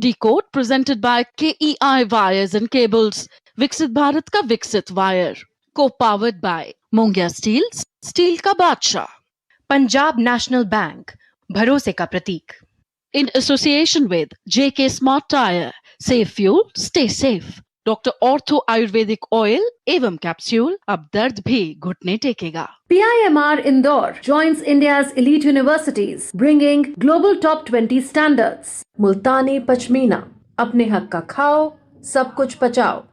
Decode presented by KEI Wires and Cables. विकसित भारत का विकसित wire. Co-powered by Mongia Steel, steel का बादशाह. पंजाब नेशनल बैंक, भरोसे का प्रतीक. In association with JK Smart Tire. Save fuel, stay safe. Doctor ortho Ayurvedic oil एवं capsule अब दर्द भी घुटने टेकेगा. PIMR Indore joins India's elite universities, bringing global top 20 standards. मुल्तानी पश्मीना, अपने हक का खाओ, सब कुछ बचाओ.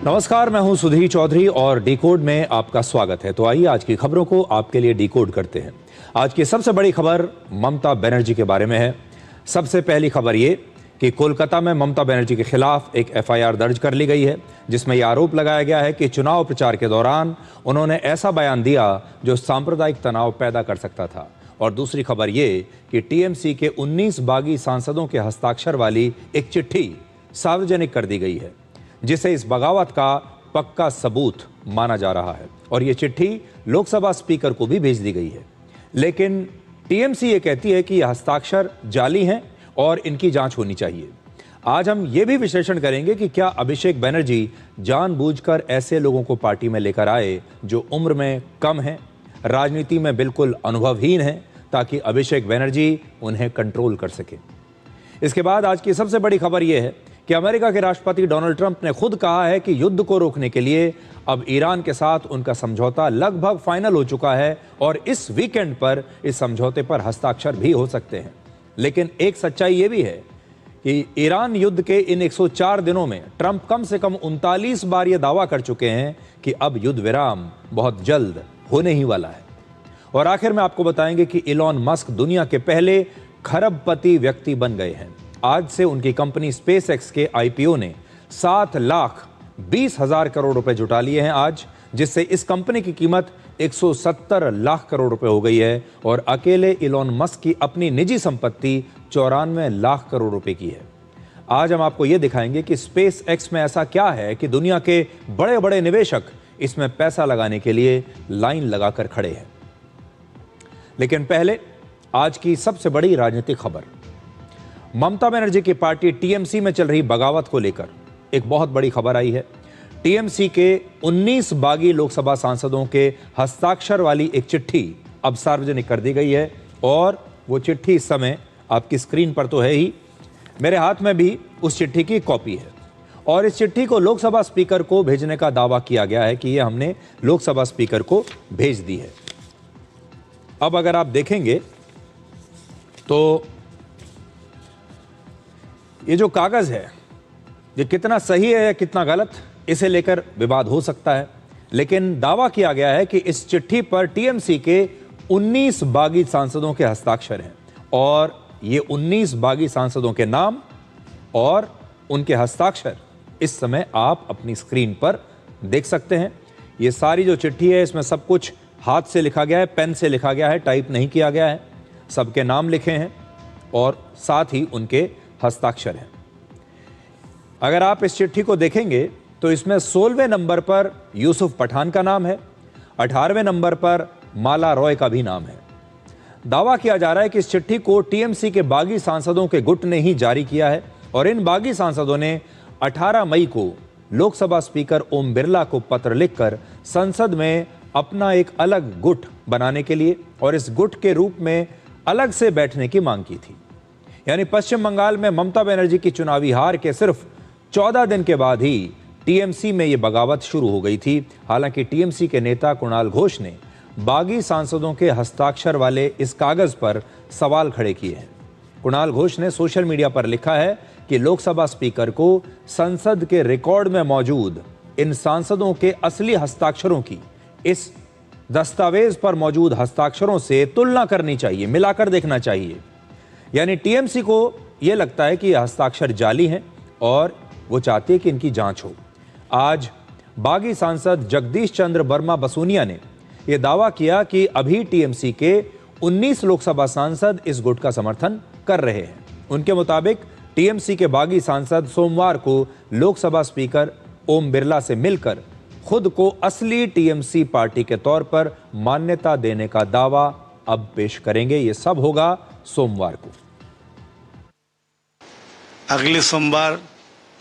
नमस्कार, मैं हूं सुधीर चौधरी और डिकोड में आपका स्वागत है। तो आइए आज की खबरों को आपके लिए डिकोड करते हैं। आज की सबसे बड़ी खबर ममता बनर्जी के बारे में है। सबसे पहली खबर ये कि कोलकाता में ममता बनर्जी के खिलाफ एक FIR दर्ज कर ली गई है, जिसमें यह आरोप लगाया गया है कि चुनाव प्रचार के दौरान उन्होंने ऐसा बयान दिया जो सांप्रदायिक तनाव पैदा कर सकता था। और दूसरी खबर ये कि TMC के 19 बागी सांसदों के हस्ताक्षर वाली एक चिट्ठी सार्वजनिक कर दी गई है, जिसे इस बगावत का पक्का सबूत माना जा रहा है। और ये चिट्ठी लोकसभा स्पीकर को भी भेज दी गई है। लेकिन TMC ये कहती है कि ये हस्ताक्षर जाली हैं और इनकी जांच होनी चाहिए। आज हम ये भी विश्लेषण करेंगे कि क्या अभिषेक बनर्जी जानबूझकर ऐसे लोगों को पार्टी में लेकर आए जो उम्र में कम हैं, राजनीति में बिल्कुल अनुभवहीन हैं, ताकि अभिषेक बनर्जी उन्हें कंट्रोल कर सके। इसके बाद आज की सबसे बड़ी खबर यह है कि अमेरिका के राष्ट्रपति डोनाल्ड ट्रंप ने खुद कहा है कि युद्ध को रोकने के लिए अब ईरान के साथ उनका समझौता लगभग फाइनल हो चुका है और इस वीकेंड पर इस समझौते पर हस्ताक्षर भी हो सकते हैं। लेकिन एक सच्चाई ये भी है कि ईरान युद्ध के इन 104 दिनों में ट्रंप कम से कम 39 बार यह दावा कर चुके हैं कि अब युद्ध विराम बहुत जल्द होने ही वाला है। और आखिर में आपको बताएंगे कि इलॉन मस्क दुनिया के पहले खरबपति व्यक्ति बन गए हैं। आज से उनकी कंपनी SpaceX के IPO ने 7,20,000 करोड़ रुपए जुटा लिए हैं आज, जिससे इस कंपनी की कीमत 170 लाख करोड़ रुपए हो गई है। और अकेले इलॉन मस्क की अपनी निजी संपत्ति 94 लाख करोड़ रुपए की है। आज हम आपको यह दिखाएंगे कि SpaceX में ऐसा क्या है कि दुनिया के बड़े बड़े निवेशक इसमें पैसा लगाने के लिए लाइन लगाकर खड़े हैं। लेकिन पहले आज की सबसे बड़ी राजनीतिक खबर, ममता बनर्जी की पार्टी TMC में चल रही बगावत को लेकर एक बहुत बड़ी खबर आई है। TMC के 19 बागी लोकसभा सांसदों के हस्ताक्षर वाली एक चिट्ठी अब सार्वजनिक कर दी गई है और वो चिट्ठी इस समय आपकी स्क्रीन पर तो है ही, मेरे हाथ में भी उस चिट्ठी की कॉपी है। और इस चिट्ठी को लोकसभा स्पीकर को भेजने का दावा किया गया है कि ये हमने लोकसभा स्पीकर को भेज दी है। अब अगर आप देखेंगे तो ये जो कागज है ये कितना सही है या कितना गलत, इसे लेकर विवाद हो सकता है। लेकिन दावा किया गया है कि इस चिट्ठी पर TMC के 19 बागी सांसदों के हस्ताक्षर हैं और ये 19 बागी सांसदों के नाम और उनके हस्ताक्षर इस समय आप अपनी स्क्रीन पर देख सकते हैं। ये सारी जो चिट्ठी है इसमें सब कुछ हाथ से लिखा गया है, पेन से लिखा गया है, टाइप नहीं किया गया है। सबके नाम लिखे हैं और साथ ही उनके हस्ताक्षर हैं। अगर आप इस चिट्ठी को देखेंगे तो इसमें 16वें नंबर पर यूसुफ पठान का नाम है, 18वें नंबर पर माला रॉय का भी नाम है। दावा किया जा रहा है कि इस चिट्ठी को TMC के बागी सांसदों के गुट ने ही जारी किया है और इन बागी सांसदों ने 18 मई को लोकसभा स्पीकर ओम बिरला को पत्र लिखकर संसद में अपना एक अलग गुट बनाने के लिए और इस गुट के रूप में अलग से बैठने की मांग की थी। यानी पश्चिम बंगाल में ममता बनर्जी की चुनावी हार के सिर्फ 14 दिन के बाद ही TMC में यह बगावत शुरू हो गई थी। हालांकि TMC के नेता कुणाल घोष ने बागी सांसदों के हस्ताक्षर वाले इस कागज पर सवाल खड़े किए हैं। कुणाल घोष ने सोशल मीडिया पर लिखा है कि लोकसभा स्पीकर को संसद के रिकॉर्ड में मौजूद इन सांसदों के असली हस्ताक्षरों की इस दस्तावेज पर मौजूद हस्ताक्षरों से तुलना करनी चाहिए, मिलाकर देखना चाहिए। यानी TMC को यह लगता है कि यह हस्ताक्षर जाली हैं और वो चाहती है कि इनकी जांच हो। आज बागी सांसद जगदीश चंद्र वर्मा बसूनिया ने यह दावा किया कि अभी टीएमसी के 19 लोकसभा सांसद इस गुट का समर्थन कर रहे हैं। उनके मुताबिक टीएमसी के बागी सांसद सोमवार को लोकसभा स्पीकर ओम बिरला से मिलकर खुद को असली टीएमसी पार्टी के तौर पर मान्यता देने का दावा अब पेश करेंगे। यह सब होगा सोमवार को। अगले सोमवार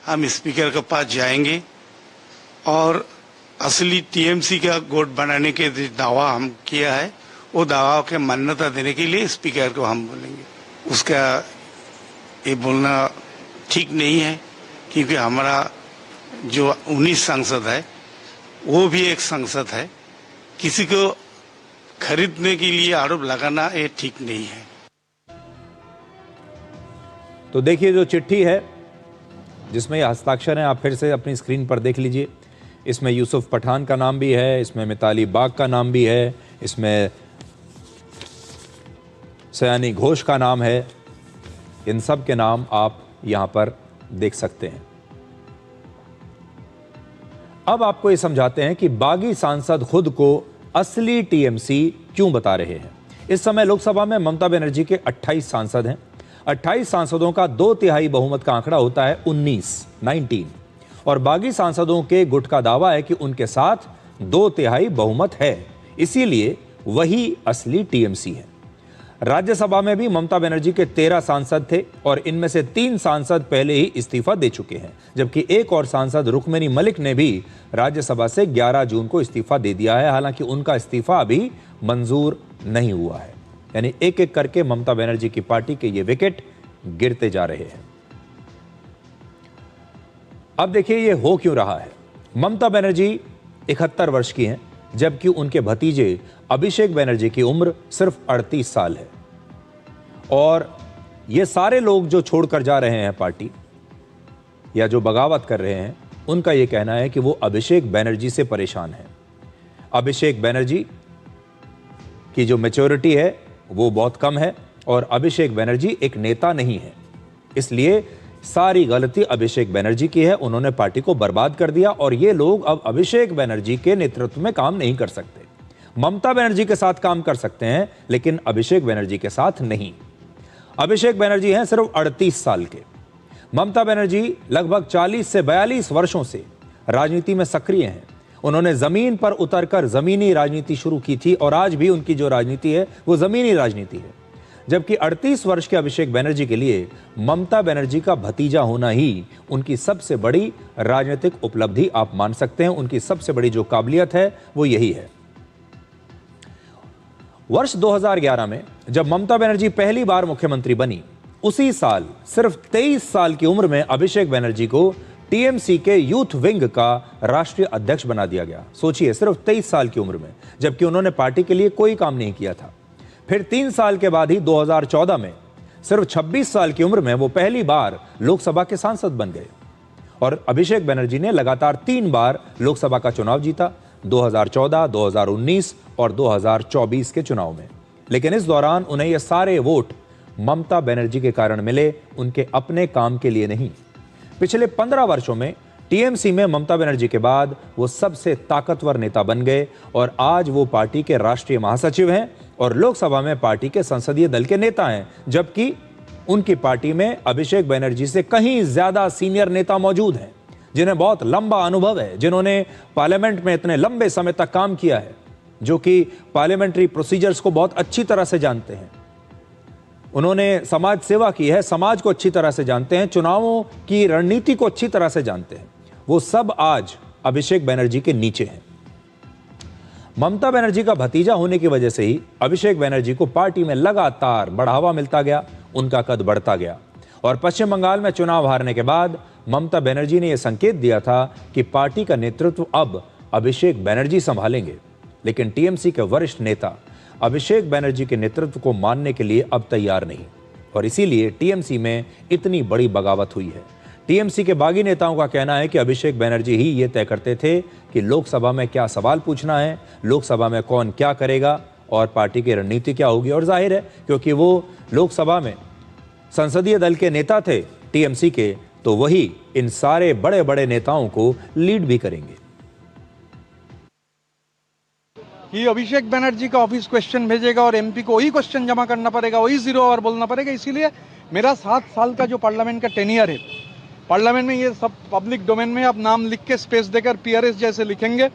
हम स्पीकर के पास जाएंगे और असली टीएमसी का गुट बनाने के दावा हम किया है, वो दावा के मान्यता देने के लिए स्पीकर को हम बोलेंगे। उसका ये बोलना ठीक नहीं है, क्योंकि हमारा जो 19 सांसद है वो भी एक सांसद है। किसी को खरीदने के लिए आरोप लगाना ये ठीक नहीं है। तो देखिए जो चिट्ठी है जिसमें यह हस्ताक्षर है, आप फिर से अपनी स्क्रीन पर देख लीजिए। इसमें यूसुफ पठान का नाम भी है, इसमें मिताली बाग का नाम भी है, इसमें सयानी घोष का नाम है। इन सब के नाम आप यहां पर देख सकते हैं। अब आपको ये समझाते हैं कि बागी सांसद खुद को असली टीएमसी क्यों बता रहे हैं। इस समय लोकसभा में ममता बनर्जी के 28 सांसद हैं। 28 सांसदों का 2/3 बहुमत का आंकड़ा होता है 19 और बागी सांसदों के गुट का दावा है कि उनके साथ 2/3 बहुमत है, इसीलिए वही असली टीएमसी है। राज्यसभा में भी ममता बनर्जी के 13 सांसद थे और इनमें से 3 सांसद पहले ही इस्तीफा दे चुके हैं, जबकि एक और सांसद रुक्मिनी मलिक ने भी राज्यसभा से 11 जून को इस्तीफा दे दिया है। हालांकि उनका इस्तीफा अभी मंजूर नहीं हुआ है। यानी एक एक करके ममता बनर्जी की पार्टी के ये विकेट गिरते जा रहे हैं। अब देखिए ये हो क्यों रहा है। ममता बनर्जी 71 वर्ष की हैं, जबकि उनके भतीजे अभिषेक बनर्जी की उम्र सिर्फ 38 साल है। और ये सारे लोग जो छोड़कर जा रहे हैं पार्टी या जो बगावत कर रहे हैं, उनका यह कहना है कि वो अभिषेक बनर्जी से परेशान हैं। अभिषेक बनर्जी की जो मैच्योरिटी है वो बहुत कम है और अभिषेक बनर्जी एक नेता नहीं है, इसलिए सारी गलती अभिषेक बनर्जी की है। उन्होंने पार्टी को बर्बाद कर दिया और ये लोग अब अभिषेक बनर्जी के नेतृत्व में काम नहीं कर सकते। ममता बनर्जी के साथ काम कर सकते हैं, लेकिन अभिषेक बनर्जी के साथ नहीं। अभिषेक बनर्जी हैं सिर्फ 38 साल के। ममता बनर्जी लगभग 40 से 42 वर्षों से राजनीति में सक्रिय हैं। उन्होंने जमीन पर उतरकर जमीनी राजनीति शुरू की थी और आज भी उनकी जो राजनीति है वो जमीनी राजनीति है। जबकि 38 वर्ष के अभिषेक बनर्जी के लिए ममता बनर्जी का भतीजा होना ही उनकी सबसे बड़ी राजनीतिक उपलब्धि आप मान सकते हैं। उनकी सबसे बड़ी जो काबिलियत है वो यही है। वर्ष 2011 में जब ममता बनर्जी पहली बार मुख्यमंत्री बनी, उसी साल सिर्फ 23 साल की उम्र में अभिषेक बनर्जी को टीएमसी के यूथ विंग का राष्ट्रीय अध्यक्ष बना दिया गया। सोचिए, सिर्फ 23 साल की उम्र में, जबकि उन्होंने पार्टी के लिए कोई काम नहीं किया था। फिर 3 साल के बाद ही 2014 में सिर्फ 26 साल की उम्र में वो पहली बार लोकसभा के सांसद बन गए और अभिषेक बनर्जी ने लगातार 3 बार लोकसभा का चुनाव जीता, 2014, 2019 और 2024 के चुनाव में। लेकिन इस दौरान उन्हें ये सारे वोट ममता बनर्जी के कारण मिले, उनके अपने काम के लिए नहीं। पिछले 15 वर्षों में टीएमसी में ममता बनर्जी के बाद वो सबसे ताकतवर नेता बन गए और आज वो पार्टी के राष्ट्रीय महासचिव हैं और लोकसभा में पार्टी के संसदीय दल के नेता हैं, जबकि उनकी पार्टी में अभिषेक बनर्जी से कहीं ज्यादा सीनियर नेता मौजूद हैं, जिन्हें बहुत लंबा अनुभव है, जिन्होंने पार्लियामेंट में इतने लंबे समय तक काम किया है, जो कि पार्लियामेंट्री प्रोसीजर्स को बहुत अच्छी तरह से जानते हैं। उन्होंने समाज सेवा की है, समाज को अच्छी तरह से जानते हैं, चुनावों की रणनीति को अच्छी तरह से जानते हैं। वो सब आज अभिषेक बनर्जी के नीचे हैं। ममता बनर्जी का भतीजा होने की वजह से ही अभिषेक बनर्जी को पार्टी में लगातार बढ़ावा मिलता गया, उनका कद बढ़ता गया और पश्चिम बंगाल में चुनाव हारने के बाद ममता बनर्जी ने यह संकेत दिया था कि पार्टी का नेतृत्व अब अभिषेक बनर्जी संभालेंगे। लेकिन टीएमसी के वरिष्ठ नेता अभिषेक बनर्जी के नेतृत्व को मानने के लिए अब तैयार नहीं और इसीलिए टीएमसी में इतनी बड़ी बगावत हुई है। टीएमसी के बागी नेताओं का कहना है कि अभिषेक बनर्जी ही ये तय करते थे कि लोकसभा में क्या सवाल पूछना है, लोकसभा में कौन क्या करेगा और पार्टी की रणनीति क्या होगी। और जाहिर है, क्योंकि वो लोकसभा में संसदीय दल के नेता थे टीएमसी के, तो वही इन सारे बड़े बड़े नेताओं को लीड भी करेंगे। कि अभिषेक बनर्जी का ऑफिस क्वेश्चन भेजेगा और एमपी को वही क्वेश्चन जमा करना पड़ेगा, वही 0 आवर बोलना पड़ेगा। इसीलिए मेरा 7 साल का जो पार्लियामेंट का टेनियर है, पार्लियामेंट में ये सब पब्लिक डोमेन में आप नाम लिख के स्पेस देकर पीआरएस जैसे लिखेंगे,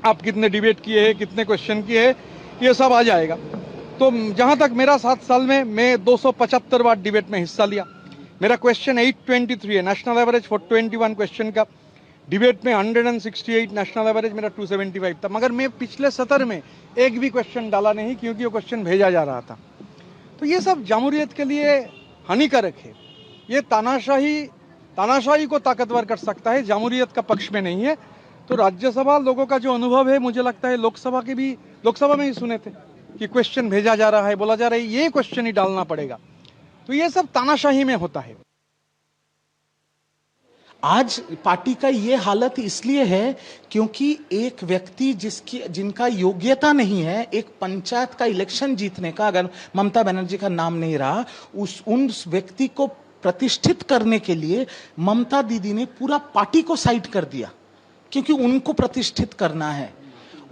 आप कितने डिबेट किए हैं, कितने क्वेश्चन किए हैं, ये सब आ जाएगा। तो जहाँ तक मेरा 7 साल में मैं 275 बार डिबेट में हिस्सा लिया। मेरा क्वेश्चन 823 है, नेशनल एवरेज 421 क्वेश्चन का। डिबेट में 168, नेशनल एवरेज मेरा 275 था। मगर मैं पिछले सत्र में एक भी क्वेश्चन डाला नहीं, क्योंकि वो क्वेश्चन भेजा जा रहा था। तो ये सब jamहूरियत के लिए हानिकारक है। ये तानाशाही को ताकतवर कर सकता है, jamहूरियत का पक्ष में नहीं है। तो राज्यसभा लोगों का जो अनुभव है, मुझे लगता है लोकसभा में ही सुने थे कि क्वेश्चन भेजा जा रहा है, बोला जा रहा है ये क्वेश्चन ही डालना पड़ेगा। तो ये सब तानाशाही में होता है। आज पार्टी का ये हालत इसलिए है क्योंकि एक व्यक्ति जिनका योग्यता नहीं है, एक पंचायत का इलेक्शन जीतने का, अगर ममता बनर्जी का नाम नहीं रहा, उन व्यक्ति को प्रतिष्ठित करने के लिए ममता दीदी ने पूरा पार्टी को साइड कर दिया, क्योंकि उनको प्रतिष्ठित करना है।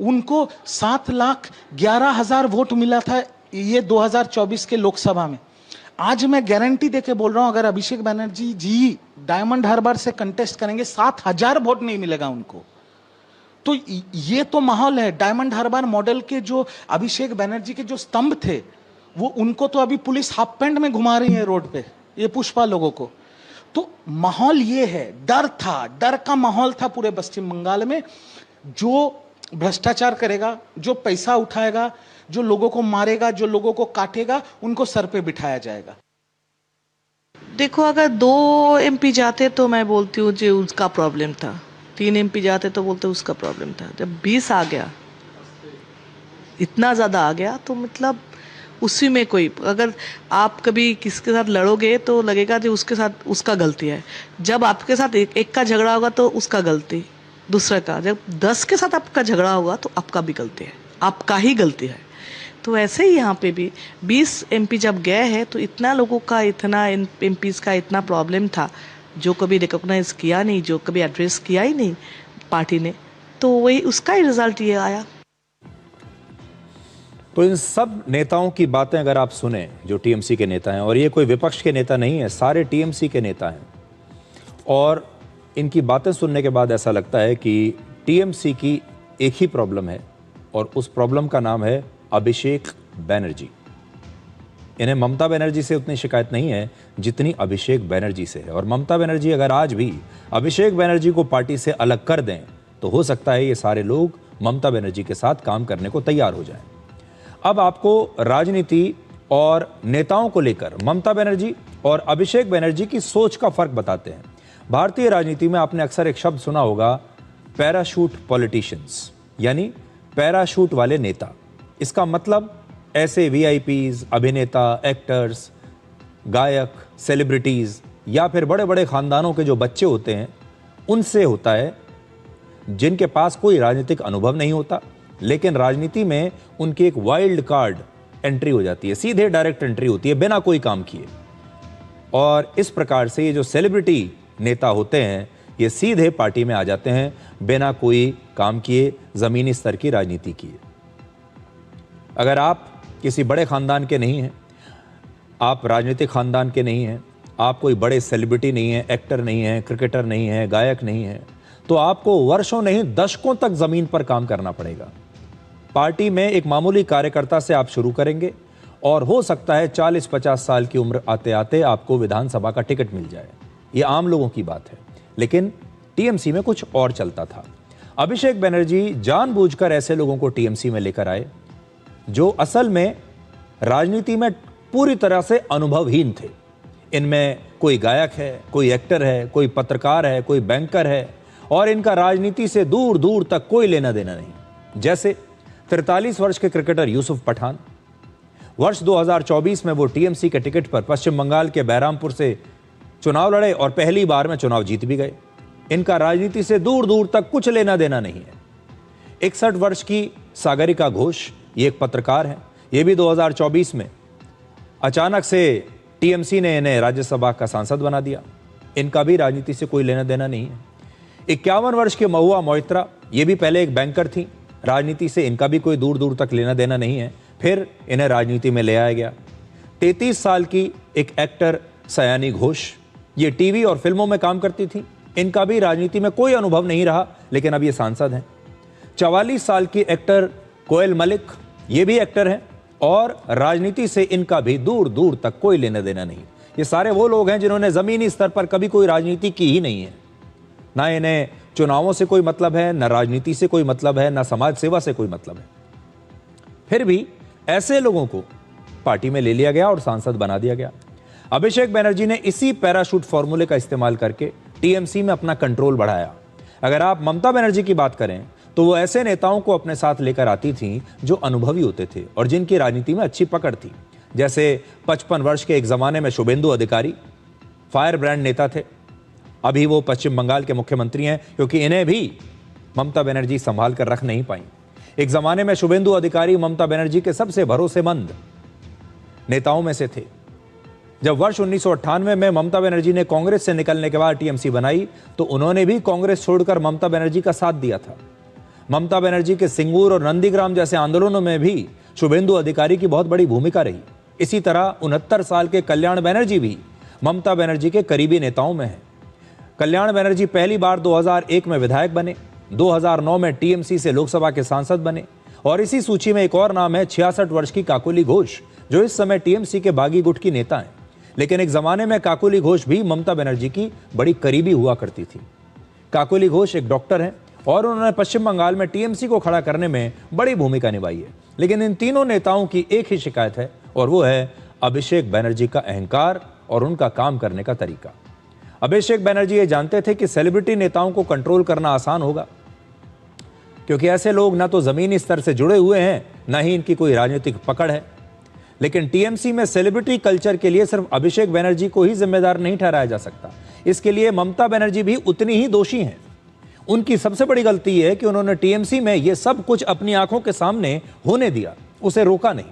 उनको 7,11,000 वोट मिला था ये 2024 के लोकसभा में। आज मैं गारंटी देके बोल रहा हूं, अगर अभिषेक बनर्जी जी डायमंड हार्बर से कंटेस्ट करेंगे, 7,000 वोट नहीं मिलेगा उनको। तो ये तो माहौल है। डायमंड हार्बर मॉडल के जो अभिषेक बनर्जी के जो स्तंभ थे, वो उनको तो अभी पुलिस हाफ पैंट में घुमा रही है रोड पे, ये पुष्पा लोगों को। तो माहौल ये है, डर का माहौल था पूरे पश्चिम बंगाल में। जो भ्रष्टाचार करेगा, जो पैसा उठाएगा, जो लोगों को मारेगा, जो लोगों को काटेगा, उनको सर पे बिठाया जाएगा। देखो, अगर 2 एमपी जाते तो मैं बोलती हूँ जो उसका प्रॉब्लम था, 3 एमपी जाते तो बोलते उसका प्रॉब्लम था। जब 20 आ गया, इतना ज़्यादा आ गया, तो मतलब उसी में कोई, अगर आप कभी किसके साथ लड़ोगे तो लगेगा कि उसके साथ उसका गलती है। जब आपके साथ एक का झगड़ा होगा तो उसका गलती, दूसरा का। जब 10 के साथ आपका झगड़ा होगा तो आपका भी गलती है, आपका ही गलती है। तो ऐसे ही यहाँ पे भी 20 एमपी जब गए हैं तो इतना लोगों का, इतना एमपीज़ का इतना प्रॉब्लम था, जो कभी रिकॉग्नाइज किया नहीं, जो कभी एड्रेस किया ही नहीं पार्टी ने, तो वही उसका ही रिजल्ट ये आया। तो इन सब नेताओं की बातें अगर आप सुने, जो टीएमसी के नेता हैं, और ये कोई विपक्ष के नेता नहीं है, सारे टीएमसी के नेता हैं, और इनकी बातें सुनने के बाद ऐसा लगता है कि टीएमसी की एक ही प्रॉब्लम है, और उस प्रॉब्लम का नाम है अभिषेक बनर्जी। इन्हें ममता बनर्जी से उतनी शिकायत नहीं है जितनी अभिषेक बनर्जी से है। और ममता बनर्जी अगर आज भी अभिषेक बनर्जी को पार्टी से अलग कर दें, तो हो सकता है ये सारे लोग ममता बनर्जी के साथ काम करने को तैयार हो जाएं। अब आपको राजनीति और नेताओं को लेकर ममता बनर्जी और अभिषेक बनर्जी की सोच का फर्क बताते हैं। भारतीय राजनीति में आपने अक्सर एक शब्द सुना होगा, पैराशूट पॉलिटिशियंस, यानी पैराशूट वाले नेता। इसका मतलब ऐसे वीआईपीज, अभिनेता, एक्टर्स, गायक, सेलिब्रिटीज या फिर बड़े बड़े खानदानों के जो बच्चे होते हैं, उनसे होता है, जिनके पास कोई राजनीतिक अनुभव नहीं होता, लेकिन राजनीति में उनकी एक वाइल्ड कार्ड एंट्री हो जाती है, सीधे डायरेक्ट एंट्री होती है बिना कोई काम किए। और इस प्रकार से ये जो सेलिब्रिटी नेता होते हैं, ये सीधे पार्टी में आ जाते हैं बिना कोई काम किए, जमीनी स्तर की राजनीति किए। अगर आप किसी बड़े खानदान के नहीं हैं, आप राजनीतिक खानदान के नहीं हैं, आप कोई बड़े सेलिब्रिटी नहीं हैं, एक्टर नहीं हैं, क्रिकेटर नहीं हैं, गायक नहीं हैं, तो आपको वर्षों नहीं दशकों तक जमीन पर काम करना पड़ेगा। पार्टी में एक मामूली कार्यकर्ता से आप शुरू करेंगे और हो सकता है 40-50 साल की उम्र आते आते आपको विधानसभा का टिकट मिल जाए। ये आम लोगों की बात है, लेकिन टीएमसी में कुछ और चलता था। अभिषेक बनर्जी जानबूझकर ऐसे लोगों को टीएमसी में लेकर आए जो असल में राजनीति में पूरी तरह से अनुभवहीन थे। इनमें कोई गायक है, कोई एक्टर है, कोई पत्रकार है, कोई बैंकर है, और इनका राजनीति से दूर दूर तक कोई लेना देना नहीं। जैसे 43 वर्ष के क्रिकेटर यूसुफ पठान, वर्ष 2024 में वो टीएमसी के टिकट पर पश्चिम बंगाल के बैरामपुर से चुनाव लड़े और पहली बार में चुनाव जीत भी गए। इनका राजनीति से दूर दूर तक कुछ लेना देना नहीं है। 61 वर्ष की सागरिका घोष, ये एक पत्रकार है, ये भी 2024 में अचानक से टीएमसी ने इन्हें राज्यसभा का सांसद बना दिया। इनका भी राजनीति से कोई लेना देना नहीं है। 51 वर्ष के महुआ मोइत्रा, ये भी पहले एक बैंकर थी, राजनीति से इनका भी कोई दूर दूर तक लेना देना नहीं है, फिर इन्हें राजनीति में ले आया गया। 33 साल की एक एक्टर सयानी घोष, ये टीवी और फिल्मों में काम करती थी, इनका भी राजनीति में कोई अनुभव नहीं रहा, लेकिन अब ये सांसद हैं। 44 साल की एक्टर कोयल मलिक, ये भी एक्टर हैं और राजनीति से इनका भी दूर दूर तक कोई लेना देना नहीं। ये सारे वो लोग हैं जिन्होंने जमीनी स्तर पर कभी कोई राजनीति की ही नहीं है। ना इन्हें चुनावों से कोई मतलब है, ना राजनीति से कोई मतलब है, ना समाज सेवा से कोई मतलब है। फिर भी ऐसे लोगों को पार्टी में ले लिया गया और सांसद बना दिया गया। अभिषेक बनर्जी ने इसी पैराशूट फॉर्मूले का इस्तेमाल करके टीएमसी में अपना कंट्रोल बढ़ाया। अगर आप ममता बनर्जी की बात करें तो वो ऐसे नेताओं को अपने साथ लेकर आती थी जो अनुभवी होते थे और जिनकी राजनीति में अच्छी पकड़ थी। जैसे 55 वर्ष के एक जमाने में शुभेंदु अधिकारी फायर ब्रांड नेता थे, अभी वो पश्चिम बंगाल के मुख्यमंत्री हैं, क्योंकि इन्हें भी ममता बनर्जी संभाल कर रख नहीं पाई। एक जमाने में शुभेंदु अधिकारी ममता बनर्जी के सबसे भरोसेमंद नेताओं में से थे। जब वर्ष 1998 में ममता बनर्जी ने कांग्रेस से निकलने के बाद टीएमसी बनाई तो उन्होंने भी कांग्रेस छोड़कर ममता बनर्जी का साथ दिया था। ममता बनर्जी के सिंगूर और नंदीग्राम जैसे आंदोलनों में भी शुभेंदु अधिकारी की बहुत बड़ी भूमिका रही। इसी तरह 69 साल के कल्याण बनर्जी भी ममता बनर्जी के करीबी नेताओं में हैं। कल्याण बनर्जी पहली बार 2001 में विधायक बने, 2009 में टीएमसी से लोकसभा के सांसद बने और इसी सूची में एक और नाम है 66 वर्ष की काकोली घोष, जो इस समय टीएमसी के बागी गुट की नेता हैं। लेकिन एक जमाने में काकोली घोष भी ममता बनर्जी की बड़ी करीबी हुआ करती थी। काकोली घोष एक डॉक्टर हैं और उन्होंने पश्चिम बंगाल में टीएमसी को खड़ा करने में बड़ी भूमिका निभाई है। लेकिन इन तीनों नेताओं की एक ही शिकायत है और वो है अभिषेक बनर्जी का अहंकार और उनका काम करने का तरीका। अभिषेक बनर्जी ये जानते थे कि सेलिब्रिटी नेताओं को कंट्रोल करना आसान होगा, क्योंकि ऐसे लोग ना तो जमीनी स्तर से जुड़े हुए हैं, ना ही इनकी कोई राजनीतिक पकड़ है। लेकिन टीएमसी में सेलिब्रिटी कल्चर के लिए सिर्फ अभिषेक बनर्जी को ही जिम्मेदार नहीं ठहराया जा सकता। इसके लिए ममता बनर्जी भी उतनी ही दोषी हैं। उनकी सबसे बड़ी गलती है कि उन्होंने टीएमसी में यह सब कुछ अपनी आंखों के सामने होने दिया, उसे रोका नहीं।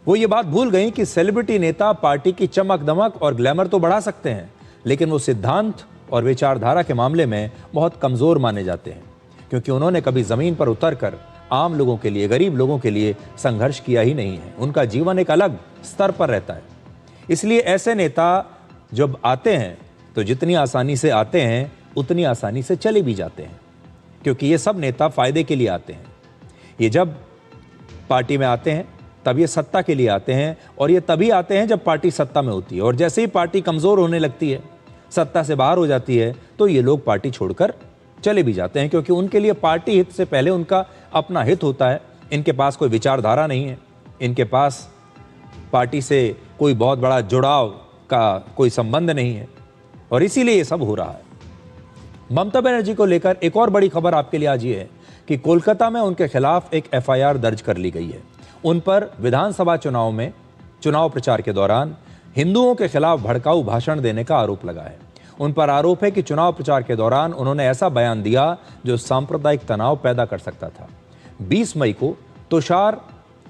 वो ये बात भूल गई कि सेलिब्रिटी नेता पार्टी की चमक दमक और ग्लैमर तो बढ़ा सकते हैं, लेकिन वो सिद्धांत और विचारधारा के मामले में बहुत कमजोर माने जाते हैं, क्योंकि उन्होंने कभी जमीन पर उतरकर आम लोगों के लिए, गरीब लोगों के लिए संघर्ष किया ही नहीं है। उनका जीवन एक अलग स्तर पर रहता है। इसलिए ऐसे नेता जब आते हैं तो जितनी आसानी से आते हैं उतनी आसानी से चले भी जाते हैं, क्योंकि ये सब नेता फायदे के लिए आते हैं। ये जब पार्टी में आते हैं तब ये सत्ता के लिए आते हैं, और ये तभी आते हैं जब पार्टी सत्ता में होती है। और जैसे ही पार्टी कमजोर होने लगती है, सत्ता से बाहर हो जाती है, तो ये लोग पार्टी छोड़कर चले भी जाते हैं, क्योंकि उनके लिए पार्टी हित से पहले उनका अपना हित होता है। इनके पास कोई विचारधारा नहीं है, इनके पास पार्टी से कोई बहुत बड़ा जुड़ाव का कोई संबंध नहीं है, और इसीलिए ये सब हो रहा है। ममता बनर्जी को लेकर एक और बड़ी खबर आपके लिए आज ये है कि कोलकाता में उनके खिलाफ एक एफआईआर दर्ज कर ली गई है। उन पर विधानसभा चुनाव में चुनाव प्रचार के दौरान हिंदुओं के खिलाफ भड़काऊ भाषण देने का आरोप लगा है। उन पर आरोप है कि चुनाव प्रचार के दौरान उन्होंने ऐसा बयान दिया जो सांप्रदायिक तनाव पैदा कर सकता था। 20 मई को तुषार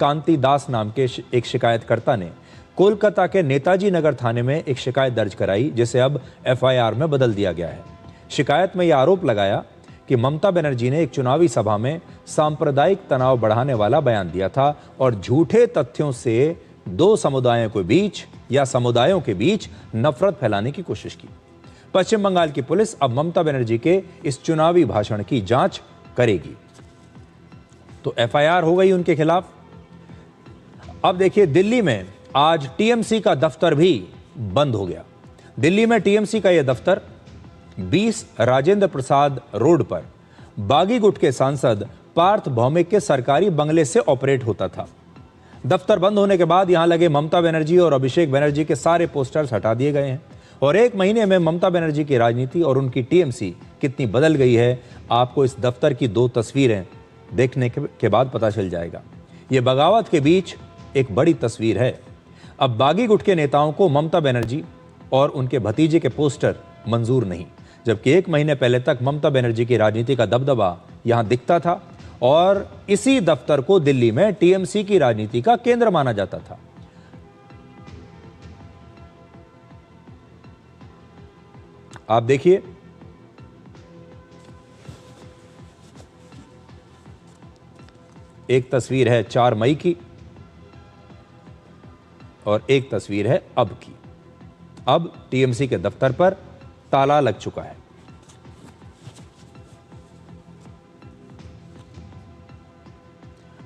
कांति दास नाम के एक शिकायतकर्ता ने कोलकाता के नेताजी नगर थाने में एक शिकायत दर्ज कराई, जिसे अब एफआईआर में बदल दिया गया है। शिकायत में यह आरोप लगाया कि ममता बनर्जी ने एक चुनावी सभा में सांप्रदायिक तनाव बढ़ाने वाला बयान दिया था और झूठे तथ्यों से दो समुदायों के बीच या समुदायों के बीच नफरत फैलाने की कोशिश की। पश्चिम बंगाल की पुलिस अब ममता बनर्जी के इस चुनावी भाषण की जांच करेगी। तो एफआईआर हो गई उनके खिलाफ। अब देखिए, दिल्ली में आज टीएमसी का दफ्तर भी बंद हो गया। दिल्ली में टीएमसी का यह दफ्तर 20 राजेंद्र प्रसाद रोड पर बागी गुट के सांसद पार्थ भौमिक के सरकारी बंगले से ऑपरेट होता था। दफ्तर बंद होने के बाद यहां लगे ममता बनर्जी और अभिषेक बनर्जी के सारे पोस्टर्स हटा दिए गए हैं, और एक महीने में ममता बनर्जी की राजनीति और उनकी टीएमसी कितनी बदल गई है, आपको इस दफ्तर की 2 तस्वीरें देखने के बाद पता चल जाएगा। ये बगावत के बीच एक बड़ी तस्वीर है। अब बागी गुट के नेताओं को ममता बनर्जी और उनके भतीजे के पोस्टर मंजूर नहीं, जबकि एक महीने पहले तक ममता बनर्जी की राजनीति का दबदबा यहां दिखता था और इसी दफ्तर को दिल्ली में टीएमसी की राजनीति का केंद्र माना जाता था। आप देखिए, एक तस्वीर है 4 मई की और एक तस्वीर है अब की। अब टीएमसी के दफ्तर पर ताला लग चुका है।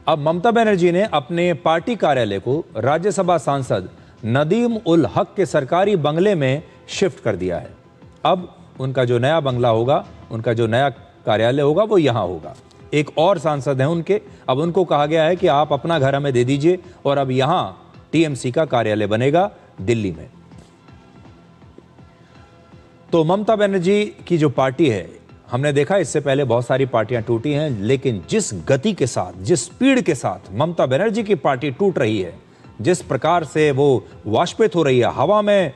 अब ममता बनर्जी ने अपने पार्टी कार्यालय को राज्यसभा सांसद नदीम उल हक के सरकारी बंगले में शिफ्ट कर दिया है। अब उनका जो नया बंगला होगा, उनका जो नया कार्यालय होगा, वो यहां होगा। एक और सांसद हैं उनके, अब उनको कहा गया है कि आप अपना घर हमें दे दीजिए और अब यहां टीएमसी का कार्यालय बनेगा दिल्ली में। तो ममता बनर्जी की जो पार्टी है, हमने देखा इससे पहले बहुत सारी पार्टियां टूटी हैं, लेकिन जिस गति के साथ, जिस स्पीड के साथ ममता बनर्जी की पार्टी टूट रही है, जिस प्रकार से वो वाष्पित हो रही है, हवा में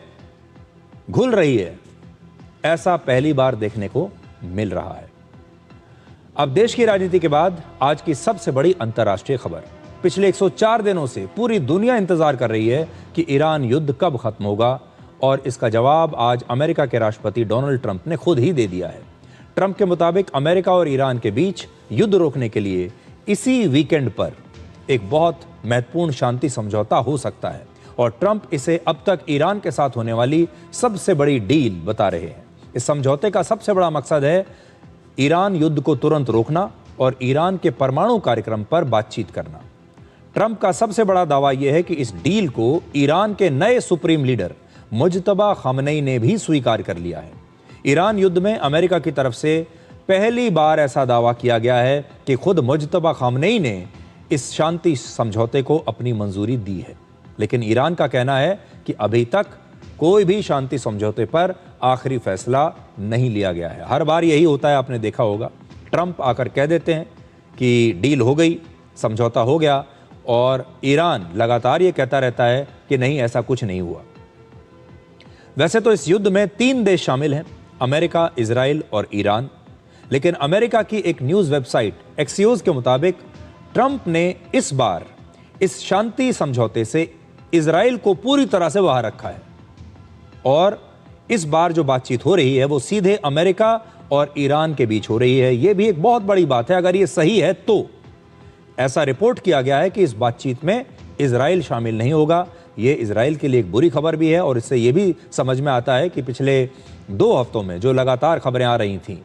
घुल रही है, ऐसा पहली बार देखने को मिल रहा है। अब देश की राजनीति के बाद आज की सबसे बड़ी अंतर्राष्ट्रीय खबर। पिछले 104 दिनों से पूरी दुनिया इंतजार कर रही है कि ईरान युद्ध कब खत्म होगा, और इसका जवाब आज अमेरिका के राष्ट्रपति डोनाल्ड ट्रंप ने खुद ही दे दिया है। ट्रंप के मुताबिक अमेरिका और ईरान के बीच युद्ध रोकने के लिए इसी वीकेंड पर एक बहुत महत्वपूर्ण शांति समझौता हो सकता है, और ट्रंप इसे अब तक ईरान के साथ होने वाली सबसे बड़ी डील बता रहे हैं। इस समझौते का सबसे बड़ा मकसद है ईरान युद्ध को तुरंत रोकना और ईरान के परमाणु कार्यक्रम पर बातचीत करना। ट्रंप का सबसे बड़ा दावा यह है कि इस डील को ईरान के नए सुप्रीम लीडर मुज्तबा खामनेई ने भी स्वीकार कर लिया है। ईरान युद्ध में अमेरिका की तरफ से पहली बार ऐसा दावा किया गया है कि खुद मुज्तबा खामनेई ने इस शांति समझौते को अपनी मंजूरी दी है, लेकिन ईरान का कहना है कि अभी तक कोई भी शांति समझौते पर आखिरी फैसला नहीं लिया गया है। हर बार यही होता है, आपने देखा होगा, ट्रंप आकर कह देते हैं कि डील हो गई, समझौता हो गया, और ईरान लगातार ये कहता रहता है कि नहीं, ऐसा कुछ नहीं हुआ। वैसे तो इस युद्ध में 3 देश शामिल हैं, अमेरिका, इजराइल और ईरान, लेकिन अमेरिका की एक न्यूज़ वेबसाइट एक्सियोस के मुताबिक ट्रंप ने इस बार इस शांति समझौते से इजराइल को पूरी तरह से बाहर रखा है, और इस बार जो बातचीत हो रही है वो सीधे अमेरिका और ईरान के बीच हो रही है। यह भी एक बहुत बड़ी बात है अगर ये सही है तो। ऐसा रिपोर्ट किया गया है कि इस बातचीत में इजराइल शामिल नहीं होगा। ये इजराइल के लिए एक बुरी खबर भी है, और इससे ये भी समझ में आता है कि पिछले 2 हफ्तों में जो लगातार खबरें आ रही थीं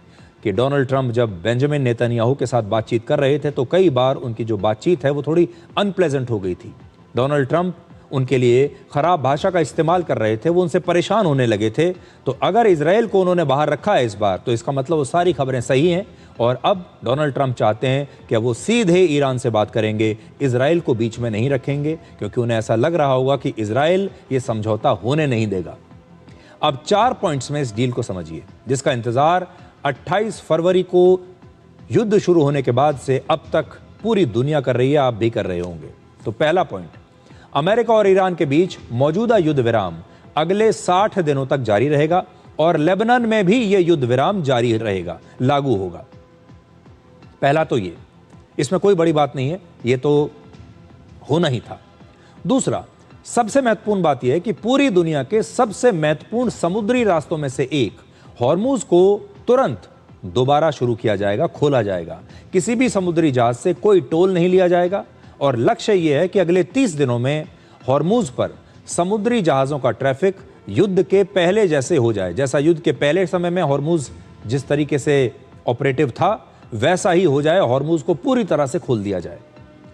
कि डोनाल्ड ट्रंप जब बेंजामिन नेतन्याहू के साथ बातचीत कर रहे थे तो कई बार उनकी जो बातचीत है वो थोड़ी अनप्लेजेंट हो गई थी। डोनाल्ड ट्रंप उनके लिए खराब भाषा का इस्तेमाल कर रहे थे, वो उनसे परेशान होने लगे थे। तो अगर इजराइल को उन्होंने बाहर रखा है इस बार, तो इसका मतलब वो सारी खबरें सही हैं, और अब डोनाल्ड ट्रंप चाहते हैं कि वो सीधे ईरान से बात करेंगे, इजराइल को बीच में नहीं रखेंगे, क्योंकि उन्हें ऐसा लग रहा होगा कि इजराइल ये समझौता होने नहीं देगा। अब 4 पॉइंट्स में इस डील को समझिए, जिसका इंतजार 28 फरवरी को युद्ध शुरू होने के बाद से अब तक पूरी दुनिया कर रही है, आप भी कर रहे होंगे। तो पहला पॉइंट, अमेरिका और ईरान के बीच मौजूदा युद्ध विराम अगले 60 दिनों तक जारी रहेगा, और लेबनान में भी यह युद्ध विराम जारी रहेगा, लागू होगा। पहला तो ये, इसमें कोई बड़ी बात नहीं है, ये तो होना ही था। दूसरा, सबसे महत्वपूर्ण बात यह है कि पूरी दुनिया के सबसे महत्वपूर्ण समुद्री रास्तों में से एक हॉर्मुज को तुरंत दोबारा शुरू किया जाएगा, खोला जाएगा। किसी भी समुद्री जहाज से कोई टोल नहीं लिया जाएगा, और लक्ष्य यह है कि अगले 30 दिनों में हॉर्मुज पर समुद्री जहाज़ों का ट्रैफिक युद्ध के पहले जैसे हो जाए। जैसा युद्ध के पहले समय में हॉर्मुज जिस तरीके से ऑपरेटिव था, वैसा ही हो जाए, हॉर्मुज को पूरी तरह से खोल दिया जाए।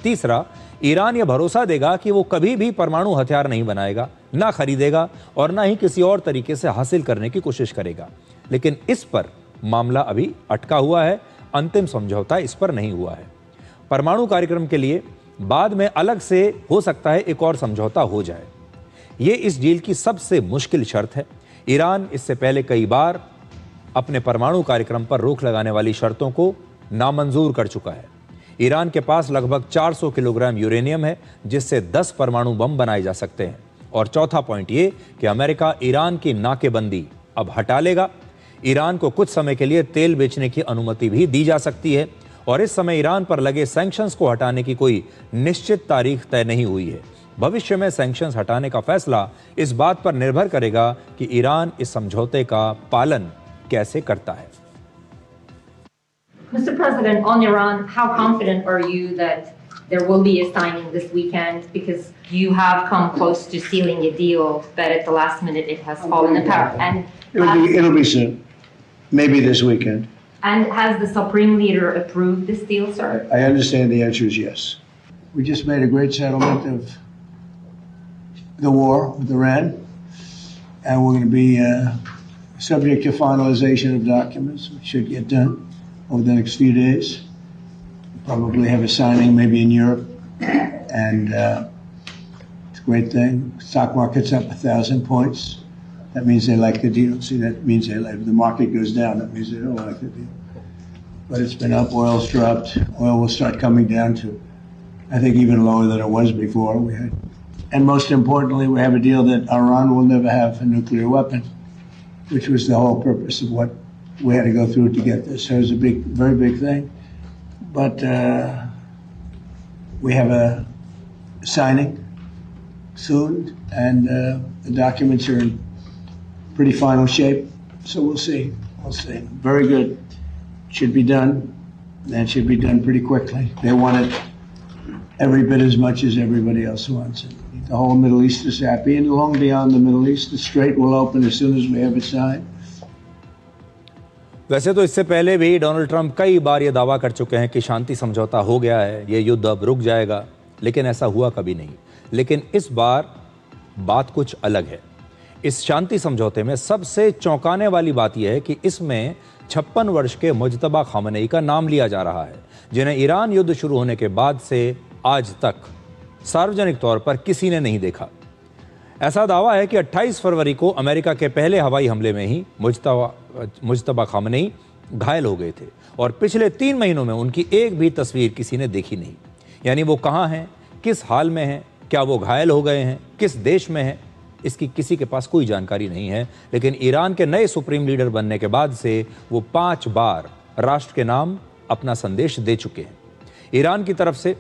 तीसरा, ईरान यह भरोसा देगा कि वो कभी भी परमाणु हथियार नहीं बनाएगा, ना खरीदेगा, और ना ही किसी और तरीके से हासिल करने की कोशिश करेगा। लेकिन इस पर मामला अभी अटका हुआ है, अंतिम समझौता इस पर नहीं हुआ है। परमाणु कार्यक्रम के लिए बाद में अलग से हो सकता है एक और समझौता हो जाए। ये इस डील की सबसे मुश्किल शर्त है। ईरान इससे पहले कई बार अपने परमाणु कार्यक्रम पर रोक लगाने वाली शर्तों को नामंजूर कर चुका है। ईरान के पास लगभग 400 किलोग्राम यूरेनियम है, जिससे 10 परमाणु बम बनाए जा सकते हैं। और चौथा पॉइंट ये कि अमेरिका ईरान की नाकेबंदी अब हटा लेगा। ईरान को कुछ समय के लिए तेल बेचने की अनुमति भी दी जा सकती है, और इस समय ईरान पर लगे सैंक्शंस को हटाने की कोई निश्चित तारीख तय नहीं हुई है। भविष्य में सैंक्शंस हटाने का फैसला इस बात पर निर्भर करेगा कि ईरान इस समझौते का पालन कैसे करता है। Mr. President, on Iran, how confident are you that there will be a signing this weekend because you have come close to sealing a deal, but at the last minute it has fallen apart. And It'll be soon, maybe this weekend. And has the Supreme Leader approved this deal, sir? I understand the answer is yes. We just made a great settlement of the war with Iran, and we're going to be subject to finalization of documents, which should get done over the next few days. Probably have a signing maybe in Europe, and it's a great thing. Stock market's up 1,000 points. That means they like the deal. See, that means they like. If the market goes down, that means they don't like the deal. But it's been up. Oil's dropped. Oil will start coming down to, I think, even lower than it was before. And most importantly, we have a deal that Iran will never have a nuclear weapon, which was the whole purpose of what we had to go through to get this. So it was a big, very big thing. But we have a signing soon, and the documents are in pretty final shape. So we'll see. We'll see. Very good. Should be done. That should be done pretty quickly. They want it every bit as much as everybody else wants it. The whole Middle East is happy, and long beyond the Middle East, the Strait will open as soon as we have it signed. वैसे तो इससे पहले भी Donald Trump कई बार ये दावा कर चुके हैं कि शांति समझौता हो गया है, ये युद्ध अब रुक जाएगा, लेकिन ऐसा हुआ कभी नहीं। लेकिन इस बार बात कुछ अलग है। इस शांति समझौते में सबसे चौंकाने वाली बात यह है कि इसमें 56 वर्ष के मुज्तबा खामनेई का नाम लिया जा रहा है, जिन्हें ईरान युद्ध शुरू होने के बाद से आज तक सार्वजनिक तौर पर किसी ने नहीं देखा। ऐसा दावा है कि 28 फरवरी को अमेरिका के पहले हवाई हमले में ही मुज्तबा खामनेई घायल हो गए थे और पिछले 3 महीनों में उनकी एक भी तस्वीर किसी ने देखी नहीं। यानी वो कहाँ हैं, किस हाल में हैं, क्या वो घायल हो गए हैं, किस देश में हैं, इसकी किसी के पास कोई जानकारी नहीं है। लेकिन ईरान के नए सुप्रीम लीडर बनने के बाद से वो 5 बार राष्ट्र के नाम अपना संदेश दे चुके हैं। ईरान की तरफ से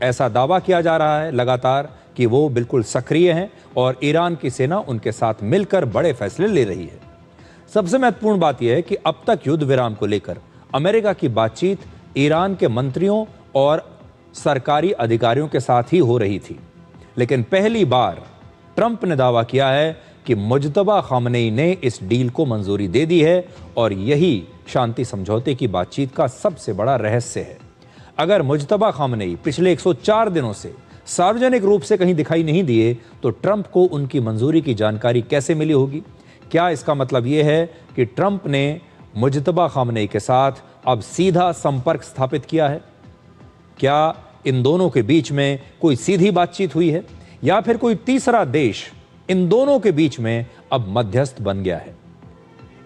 ऐसा दावा किया जा रहा है लगातार कि वो बिल्कुल सक्रिय हैं और ईरान की सेना उनके साथ मिलकर बड़े फैसले ले रही है। सबसे महत्वपूर्ण बात यह है कि अब तक युद्ध विराम को लेकर अमेरिका की बातचीत ईरान के मंत्रियों और सरकारी अधिकारियों के साथ ही हो रही थी, लेकिन पहली बार ट्रंप ने दावा किया है कि मुज्तबा खामनेई ने इस डील को मंजूरी दे दी है और यही शांति समझौते की बातचीत का सबसे बड़ा रहस्य है। अगर मुज्तबा खामनेई पिछले 104 दिनों से सार्वजनिक रूप से कहीं दिखाई नहीं दिए तो ट्रंप को उनकी मंजूरी की जानकारी कैसे मिली होगी? क्या इसका मतलब यह है कि ट्रंप ने मुज्तबा खामनेई के साथ अब सीधा संपर्क स्थापित किया है? क्या इन दोनों के बीच में कोई सीधी बातचीत हुई है या फिर कोई तीसरा देश इन दोनों के बीच में अब मध्यस्थ बन गया है?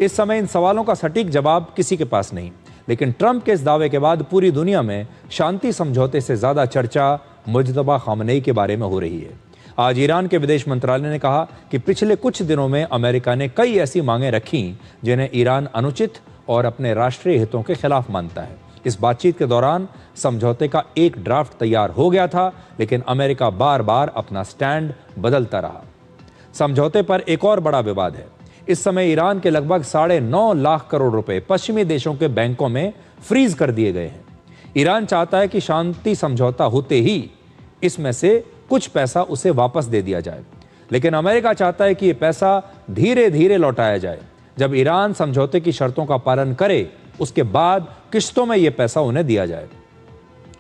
इस समय इन सवालों का सटीक जवाब किसी के पास नहीं, लेकिन ट्रंप के इस दावे के बाद पूरी दुनिया में शांति समझौते से ज्यादा चर्चा मुज्तबा खामनेई के बारे में हो रही है। आज ईरान के विदेश मंत्रालय ने कहा कि पिछले कुछ दिनों में अमेरिका ने कई ऐसी मांगें रखी जिन्हें ईरान अनुचित और अपने राष्ट्रीय हितों के खिलाफ मानता है। इस बातचीत के दौरान समझौते का एक ड्राफ्ट तैयार हो गया था, लेकिन अमेरिका बार बार अपना स्टैंड बदलता रहा। समझौते पर एक और बड़ा विवाद है। इस समय ईरान के लगभग 9.5 लाख करोड़ रुपए पश्चिमी देशों के बैंकों में फ्रीज कर दिए गए हैं। ईरान चाहता है कि शांति समझौता होते ही इसमें से कुछ पैसा उसे वापस दे दिया जाए, लेकिन अमेरिका चाहता है कि यह पैसा धीरे धीरे लौटाया जाए। जब ईरान समझौते की शर्तों का पालन करे उसके बाद किश्तों में यह पैसा उन्हें दिया जाए।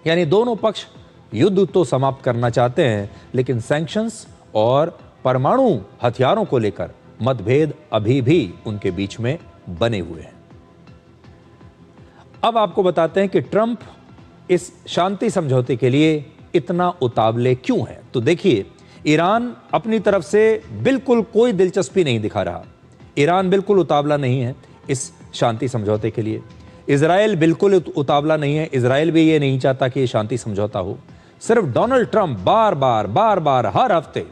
यानी दोनों पक्ष युद्ध तो समाप्त करना चाहते हैं, लेकिन सैंक्शंस और परमाणु हथियारों को लेकर मतभेद अभी भी उनके बीच में बने हुए हैं। अब आपको बताते हैं कि ट्रंप इस शांति समझौते के लिए इतना उतावले क्यों है। तो देखिए, ईरान अपनी तरफ से बिल्कुल कोई दिलचस्पी नहीं दिखा रहा। ईरान बिल्कुल उतावला नहीं है इस शांति समझौते के लिए। इजराइल बिल्कुल उतावला नहीं है। इजराइल भी ये नहीं चाहता कि ये शांति समझौता हो। सिर्फ डोनाल्ड ट्रंप बार बार हर हफ्ते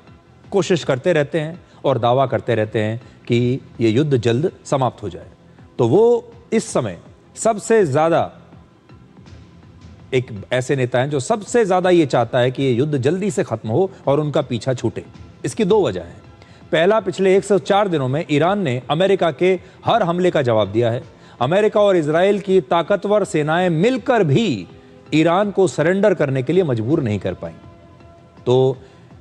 कोशिश करते रहते हैं और दावा करते रहते हैं कि ये युद्ध जल्द समाप्त हो जाए। तो वो इस समय सबसे ज्यादा एक ऐसे नेता हैं जो सबसे ज्यादा ये चाहता है कि ये युद्ध जल्दी से खत्म हो और उनका पीछा छूटे। इसकी 2 वजह हैं। पहला, पिछले 104 दिनों में ईरान ने अमेरिका के हर हमले का जवाब दिया है। अमेरिका और इजराइल की ताकतवर सेनाएं मिलकर भी ईरान को सरेंडर करने के लिए मजबूर नहीं कर पाई। तो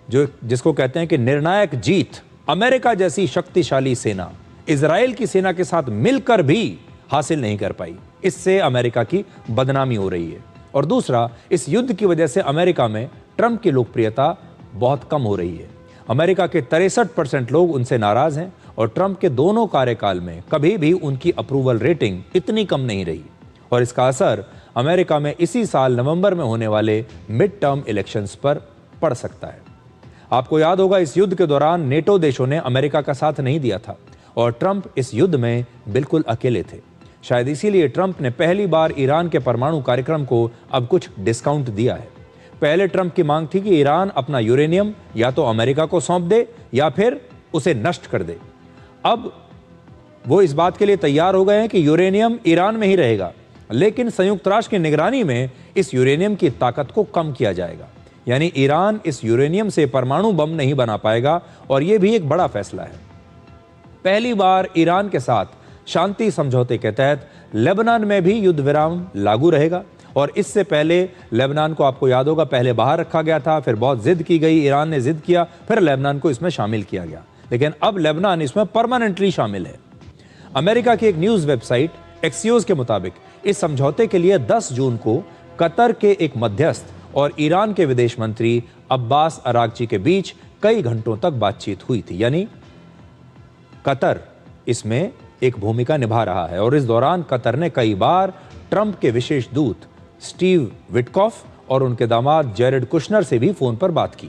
जिसको कहते हैं कि निर्णायक जीत अमेरिका जैसी शक्तिशाली सेना इजराइल की सेना के साथ मिलकर भी हासिल नहीं कर पाई। इससे अमेरिका की बदनामी हो रही है। और दूसरा, इस युद्ध की वजह से अमेरिका में ट्रंप की लोकप्रियता बहुत कम हो रही है। अमेरिका के 63% लोग उनसे नाराज हैं और ट्रंप के दोनों कार्यकाल में कभी भी उनकी अप्रूवल रेटिंग इतनी कम नहीं रही। और इसका असर अमेरिका में इसी साल नवंबर में होने वाले मिड टर्म इलेक्शंस पर पड़ सकता है। आपको याद होगा, इस युद्ध के दौरान नेटो देशों ने अमेरिका का साथ नहीं दिया था और ट्रंप इस युद्ध में बिल्कुल अकेले थे। शायद इसीलिए ट्रंप ने पहली बार ईरान के परमाणु कार्यक्रम को अब कुछ डिस्काउंट दिया है। पहले ट्रंप की मांग थी कि ईरान अपना यूरेनियम या तो अमेरिका को सौंप दे या फिर उसे नष्ट कर दे। अब वो इस बात के लिए तैयार हो गए हैं कि यूरेनियम ईरान में ही रहेगा, लेकिन संयुक्त राष्ट्र की निगरानी में इस यूरेनियम की ताकत को कम किया जाएगा। यानी ईरान इस यूरेनियम से परमाणु बम नहीं बना पाएगा और यह भी एक बड़ा फैसला है। पहली बार ईरान के साथ शांति समझौते के तहत लेबनान में भी युद्ध विराम लागू रहेगा। और इससे पहले लेबनान को, आपको याद होगा, पहले बाहर रखा गया था, फिर बहुत जिद की गई, ईरान ने जिद किया, फिर लेबनान को इसमें शामिल किया गया, लेकिन अब लेबनान इसमें परमानेंटली शामिल है। अमेरिका की एक न्यूज वेबसाइट एक्सियोस के मुताबिक इस समझौते के लिए 10 जून को कतर के एक मध्यस्थ और ईरान के विदेश मंत्री अब्बास अरागची के बीच कई घंटों तक बातचीत हुई थी। यानी कतर इसमें एक भूमिका निभा रहा है। और इस दौरान कतर ने कई बार ट्रंप के विशेष दूत स्टीव विटकॉफ और उनके दामाद जेरेड कुशनर से भी फोन पर बात की।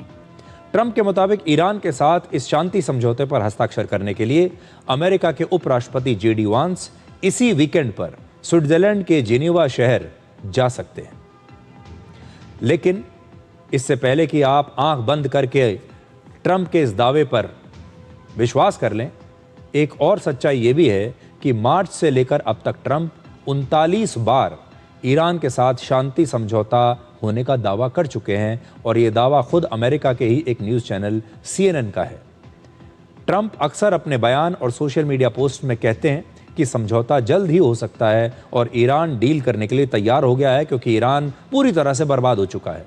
ट्रंप के मुताबिक ईरान के साथ इस शांति समझौते पर हस्ताक्षर करने के लिए अमेरिका के उपराष्ट्रपति जेडी वांस इसी वीकेंड पर स्विट्जरलैंड के जिनेवा शहर जा सकते हैं। लेकिन इससे पहले कि आप आंख बंद करके ट्रंप के इस दावे पर विश्वास कर लें, एक और सच्चाई यह भी है कि मार्च से लेकर अब तक ट्रंप 39 बार ईरान के साथ शांति समझौता होने का दावा कर चुके हैं और यह दावा खुद अमेरिका के ही एक न्यूज़ चैनल CNN का है। ट्रंप अक्सर अपने बयान और सोशल मीडिया पोस्ट में कहते हैं कि समझौता जल्द ही हो सकता है और ईरान डील करने के लिए तैयार हो गया है, क्योंकि ईरान पूरी तरह से बर्बाद हो चुका है।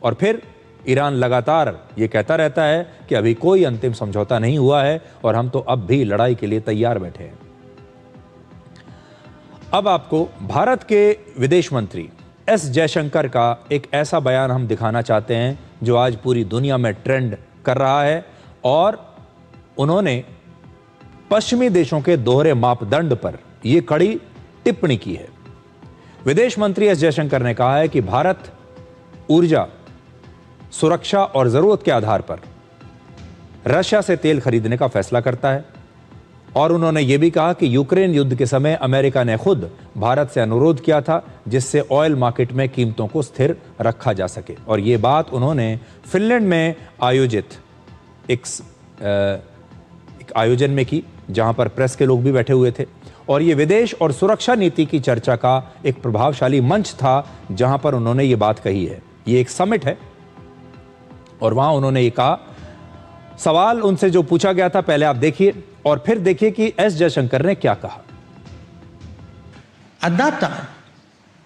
और फिर ईरान लगातार ये कहता रहता है कि अभी कोई अंतिम समझौता नहीं हुआ है और हम तो अब भी लड़ाई के लिए तैयार बैठे हैं। अब आपको भारत के विदेश मंत्री एस जयशंकर का एक ऐसा बयान हम दिखाना चाहते हैं जो आज पूरी दुनिया में ट्रेंड कर रहा है। और उन्होंने पश्चिमी देशों के दोहरे मापदंड पर यह कड़ी टिप्पणी की है। विदेश मंत्री एस जयशंकर ने कहा है कि भारत ऊर्जा, सुरक्षा और जरूरत के आधार पर रशिया से तेल खरीदने का फैसला करता है। और उन्होंने यह भी कहा कि यूक्रेन युद्ध के समय अमेरिका ने खुद भारत से अनुरोध किया था जिससे ऑयल मार्केट में कीमतों को स्थिर रखा जा सके। और यह बात उन्होंने फिनलैंड में आयोजित एक आयोजन में की, जहां पर प्रेस के लोग भी बैठे हुए थे। और यह विदेश और सुरक्षा नीति की चर्चा का एक प्रभावशाली मंच था जहां पर उन्होंने ये बात कही है। ये एक समिट है और वहां उन्होंने ये कहा। सवाल उनसे जो पूछा गया था, पहले आप देखिए और फिर देखिए कि एस जयशंकर ने क्या कहा। At that time,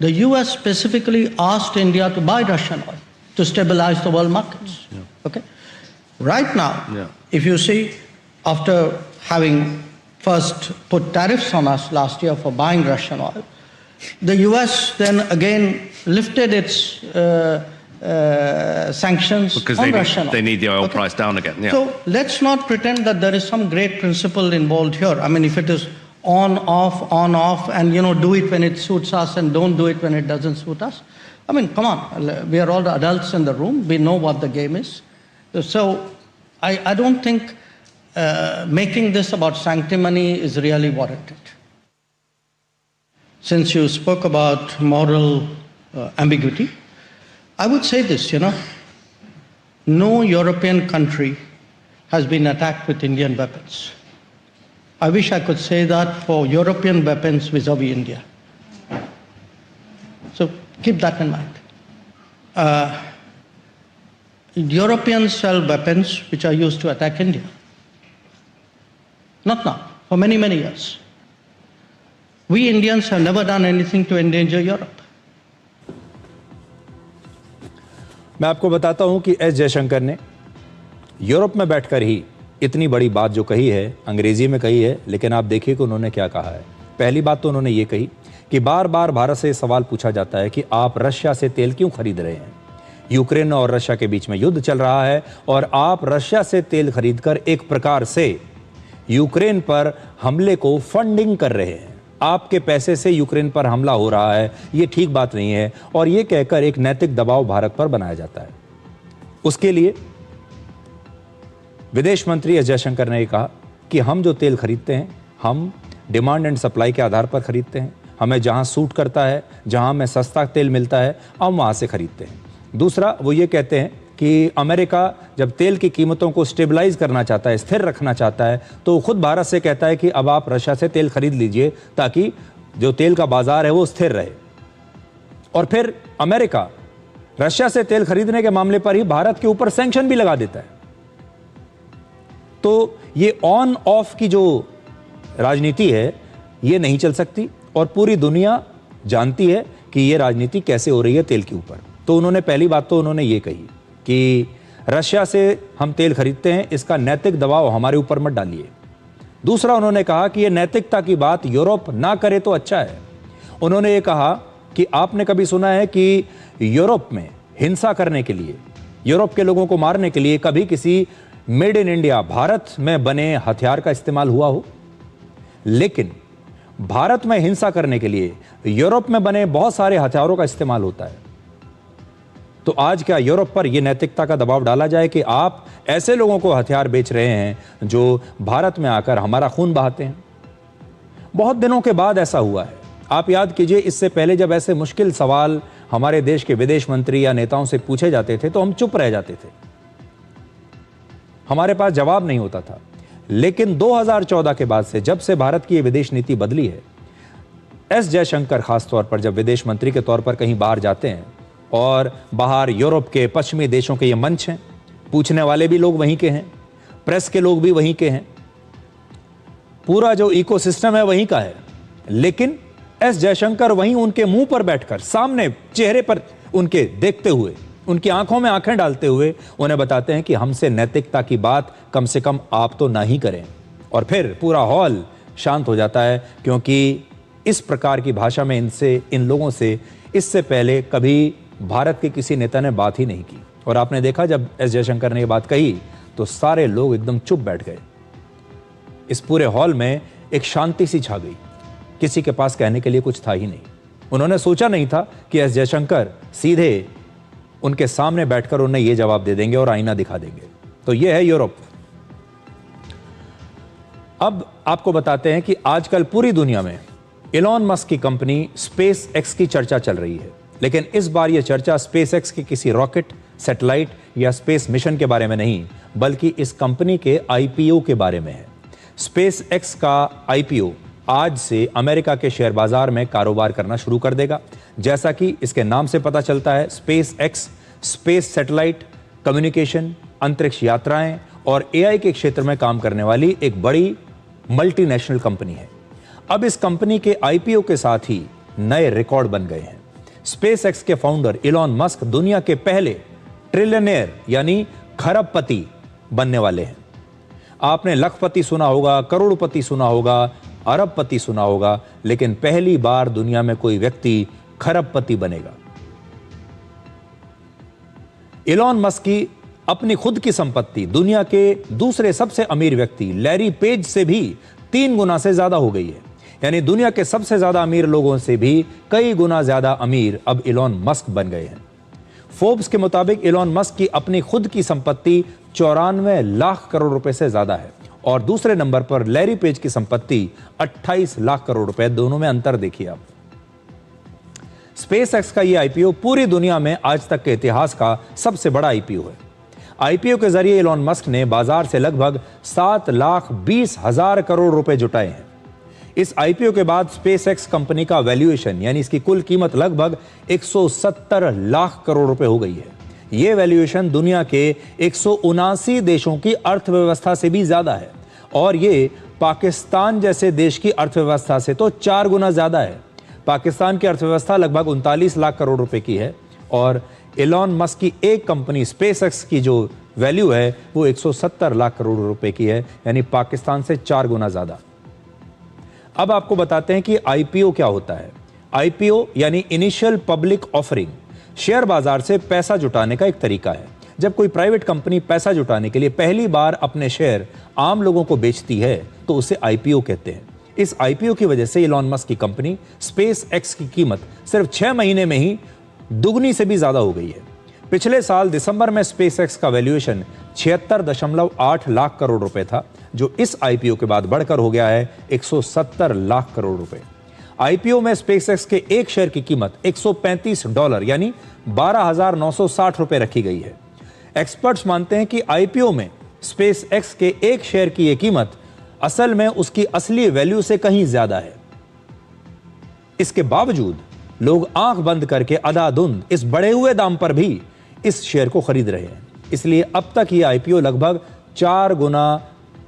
the US specifically asked India to buy Russian oil to stabilize the world markets. Okay? Right now, if you see, after having first put tariffs on us last year for buying Russian oil, the US then again lifted its sanctions on Russian oil. They need the oil price down again. Yeah. So let's not pretend that there is some great principle involved here. I mean, if it is on, off, and do it when it suits us and don't do it when it doesn't suit us. I mean, come on, we are all the adults in the room. We know what the game is. So I don't think making this about sanctimony is really warranted. Since you spoke about moral ambiguity, I would say this, no European country has been attacked with Indian weapons. I wish I could say that for European weapons vis-a-vis India. So keep that in mind. Europeans sell weapons which are used to attack India. Not now, for many, many years. We Indians have never done anything to endanger Europe. मैं आपको बताता हूं कि S Jaishankar ने Europe में बैठकर ही इतनी बड़ी बात जो कही है, अंग्रेजी में कही है, लेकिन आप देखिए कि उन्होंने क्या कहा है। पहली बात तो उन्होंने ये कही कि बार बार भारत से सवाल पूछा जाता है कि आप रशिया से तेल क्यों खरीद रहे हैं। यूक्रेन और रशिया के बीच में युद्ध चल रहा है और आप रशिया से तेल खरीदकर एक प्रकार से यूक्रेन पर हमले को फंडिंग कर रहे हैं। आपके पैसे से यूक्रेन पर हमला हो रहा है, ये ठीक बात नहीं है। और ये कहकर एक नैतिक दबाव भारत पर बनाया जाता है। उसके लिए विदेश मंत्री एस जयशंकर ने कहा कि हम जो तेल खरीदते हैं, हम डिमांड एंड सप्लाई के आधार पर खरीदते हैं। हमें जहां सूट करता है, जहां हमें सस्ता तेल मिलता है, हम वहां से खरीदते हैं। दूसरा, वो ये कहते हैं कि अमेरिका जब तेल की कीमतों को स्टेबलाइज करना चाहता है, स्थिर रखना चाहता है, तो खुद भारत से कहता है कि अब आप रशिया से तेल खरीद लीजिए ताकि जो तेल का बाजार है वो स्थिर रहे। और फिर अमेरिका रशिया से तेल खरीदने के मामले पर ही भारत के ऊपर सैंक्शन भी लगा देता है। तो ये ऑन ऑफ की जो राजनीति है ये नहीं चल सकती और पूरी दुनिया जानती है कि ये राजनीति कैसे हो रही है तेल के ऊपर। तो उन्होंने पहली बात तो उन्होंने ये कही कि रशिया से हम तेल खरीदते हैं, इसका नैतिक दबाव हमारे ऊपर मत डालिए। दूसरा, उन्होंने कहा कि ये नैतिकता की बात यूरोप ना करे तो अच्छा है। उन्होंने ये कहा कि आपने कभी सुना है कि यूरोप में हिंसा करने के लिए, यूरोप के लोगों को मारने के लिए कभी किसी मेड इन इंडिया, भारत में बने हथियार का इस्तेमाल हुआ हो? लेकिन भारत में हिंसा करने के लिए यूरोप में बने बहुत सारे हथियारों का इस्तेमाल होता है। तो आज क्या यूरोप पर यह नैतिकता का दबाव डाला जाए कि आप ऐसे लोगों को हथियार बेच रहे हैं जो भारत में आकर हमारा खून बहाते हैं? बहुत दिनों के बाद ऐसा हुआ है। आप याद कीजिए, इससे पहले जब ऐसे मुश्किल सवाल हमारे देश के विदेश मंत्री या नेताओं से पूछे जाते थे तो हम चुप रह जाते थे, हमारे पास जवाब नहीं होता था। लेकिन 2014 के बाद से, जब से भारत की ये विदेश नीति बदली है, एस जयशंकर खासतौर पर जब विदेश मंत्री के तौर पर कहीं बाहर जाते हैं और बाहर यूरोप के, पश्चिमी देशों के ये मंच हैं, पूछने वाले भी लोग वहीं के हैं, प्रेस के लोग भी वहीं के हैं, पूरा जो इकोसिस्टम है वहीं का है। लेकिन एस जयशंकर वहीं उनके मुंह पर बैठकर, सामने चेहरे पर उनके देखते हुए, उनकी आंखों में आंखें डालते हुए उन्हें बताते हैं कि हमसे नैतिकता की बात कम से कम आप तो ना ही करें। और फिर पूरा हॉल शांत हो जाता है, क्योंकि इस प्रकार की भाषा में इन लोगों से इससे पहले कभी भारत के किसी नेता ने बात ही नहीं की। और आपने देखा जब एस जयशंकर ने ये बात कही तो सारे लोग एकदम चुप बैठ गए। इस पूरे हॉल में एक शांति सी छा गई, किसी के पास कहने के लिए कुछ था ही नहीं। उन्होंने सोचा नहीं था कि एस जयशंकर सीधे उनके सामने बैठकर उन्हें यह जवाब दे देंगे और आईना दिखा देंगे। तो यह है यूरोप। अब आपको बताते हैं कि आजकल पूरी दुनिया में इलॉन मस्क की कंपनी स्पेस एक्स की चर्चा चल रही है। लेकिन इस बार यह चर्चा स्पेस एक्स के किसी रॉकेट, सैटेलाइट या स्पेस मिशन के बारे में नहीं, बल्कि इस कंपनी के आईपीओ के बारे में है। स्पेस एक्स का आईपीओ आज से अमेरिका के शेयर बाजार में कारोबार करना शुरू कर देगा। जैसा कि इसके नाम से पता चलता है, space x space satellite, communication, अंतरिक्ष यात्राएं और एआई के क्षेत्र में काम करने वाली एक बड़ी मल्टीनेशनल कंपनी है। अब इस कंपनी के आईपीओ के साथ ही नए रिकॉर्ड बन गए हैं। स्पेस एक्स के फाउंडर इलॉन मस्क दुनिया के पहले ट्रिलियनेयर यानी खरबपति बनने वाले हैं। आपने लखपति सुना होगा, करोड़पति सुना होगा, अरबपति सुना होगा, लेकिन पहली बार दुनिया में कोई व्यक्ति खरबपति बनेगा। इलॉन मस्क की अपनी खुद की संपत्ति दुनिया के दूसरे सबसे अमीर व्यक्ति लैरी पेज से भी 3 गुना से ज्यादा हो गई है। यानी दुनिया के सबसे ज्यादा अमीर लोगों से भी कई गुना ज्यादा अमीर अब इलॉन मस्क बन गए हैं। फोर्ब्स के मुताबिक इलॉन मस्क की अपनी खुद की संपत्ति 94 लाख करोड़ रुपए से ज्यादा है और दूसरे नंबर पर लैरी पेज की संपत्ति 28 लाख करोड़ रुपए। दोनों में अंतर देखिए आप। स्पेस एक्स का यह आईपीओ पूरी दुनिया में आज तक के इतिहास का सबसे बड़ा आईपीओ है। आईपीओ के जरिए इलॉन मस्क ने बाजार से लगभग 7,20,000 करोड़ रुपए जुटाए हैं। इस आईपीओ के बाद स्पेस एक्स कंपनी का वैल्यूएशन यानी इसकी कुल कीमत लगभग 170 लाख करोड़ रुपए हो गई है। यह वैल्यूएशन दुनिया के 179 देशों की अर्थव्यवस्था से भी ज्यादा है और यह पाकिस्तान जैसे देश की अर्थव्यवस्था से तो 4 गुना ज्यादा है। पाकिस्तान की अर्थव्यवस्था लगभग 39 लाख करोड़ रुपए की है और एलॉन मस्क की एक कंपनी स्पेसएक्स की जो वैल्यू है वो 170 लाख करोड़ रुपए की है, यानी पाकिस्तान से 4 गुना ज्यादा। अब आपको बताते हैं कि आईपीओ क्या होता है। आईपीओ यानी इनिशियल पब्लिक ऑफरिंग, शेयर बाजार से पैसा जुटाने का एक तरीका है। जब कोई प्राइवेट कंपनी पैसा जुटाने के लिए पहली बार अपने शेयर आम लोगों को बेचती है तो उसे आईपीओ कहते हैं। इस आईपीओ की वजह से एलॉन मस्क की कंपनी स्पेस एक्स की कीमत सिर्फ 6 महीने में ही दुगनी से भी ज्यादा हो गई है। पिछले साल दिसंबर में स्पेस एक्स का वैल्यूएशन 76.8 लाख करोड़ रुपए था, जो इस आईपीओ के बाद बढ़कर हो गया है 170 लाख करोड़ रुपए। आईपीओ में स्पेस एक्स के एक शेयर की कीमत $135 यानी 12,960 रुपए रखी गई है। एक्सपर्ट्स मानते हैं कि आईपीओ में स्पेस एक्स के एक शेयर की यह कीमत असल में उसकी असली वैल्यू से कहीं ज्यादा है। इसके बावजूद लोग आंख बंद करके अंधाधुंध इस बढ़े हुए दाम पर भी इस शेयर को खरीद रहे हैं। इसलिए अब तक यह आईपीओ लगभग 4 गुना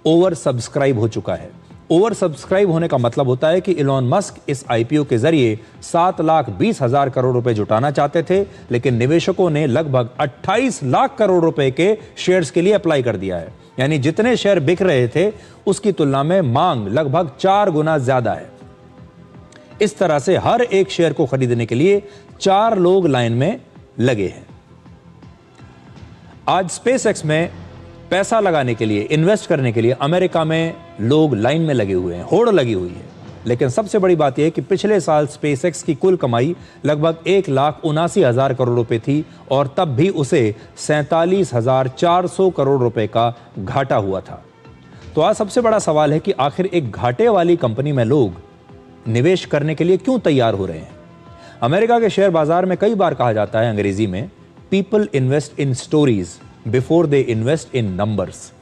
ओवर सब्सक्राइब हो चुका है। ओवर सब्सक्राइब होने का मतलब होता है कि इलॉन मस्क इस आईपीओ के जरिए 7,20,000 करोड़ रुपए जुटाना चाहते थे, लेकिन निवेशकों ने लगभग 28 लाख करोड़ रुपए के शेयर्स के लिए अप्लाई कर दिया है। यानी जितने शेयर बिक रहे थे उसकी तुलना में मांग लगभग 4 गुना ज्यादा है। इस तरह से हर एक शेयर को खरीदने के लिए 4 लोग लाइन में लगे हैं। आज स्पेसएक्स में पैसा लगाने के लिए, इन्वेस्ट करने के लिए अमेरिका में लोग लाइन में लगे हुए हैं, होड़ लगी हुई है। लेकिन सबसे बड़ी बात यह है कि पिछले साल स्पेसएक्स की कुल कमाई लगभग 1,79,000 करोड़ रुपए थी और तब भी उसे 47,400 करोड़ रुपए का घाटा हुआ था। तो आज सबसे बड़ा सवाल है कि आखिर एक घाटे वाली कंपनी में लोग निवेश करने के लिए क्यों तैयार हो रहे हैं। अमेरिका के शेयर बाजार में कई बार कहा जाता है अंग्रेजी में, people invest in stories before they invest in numbers.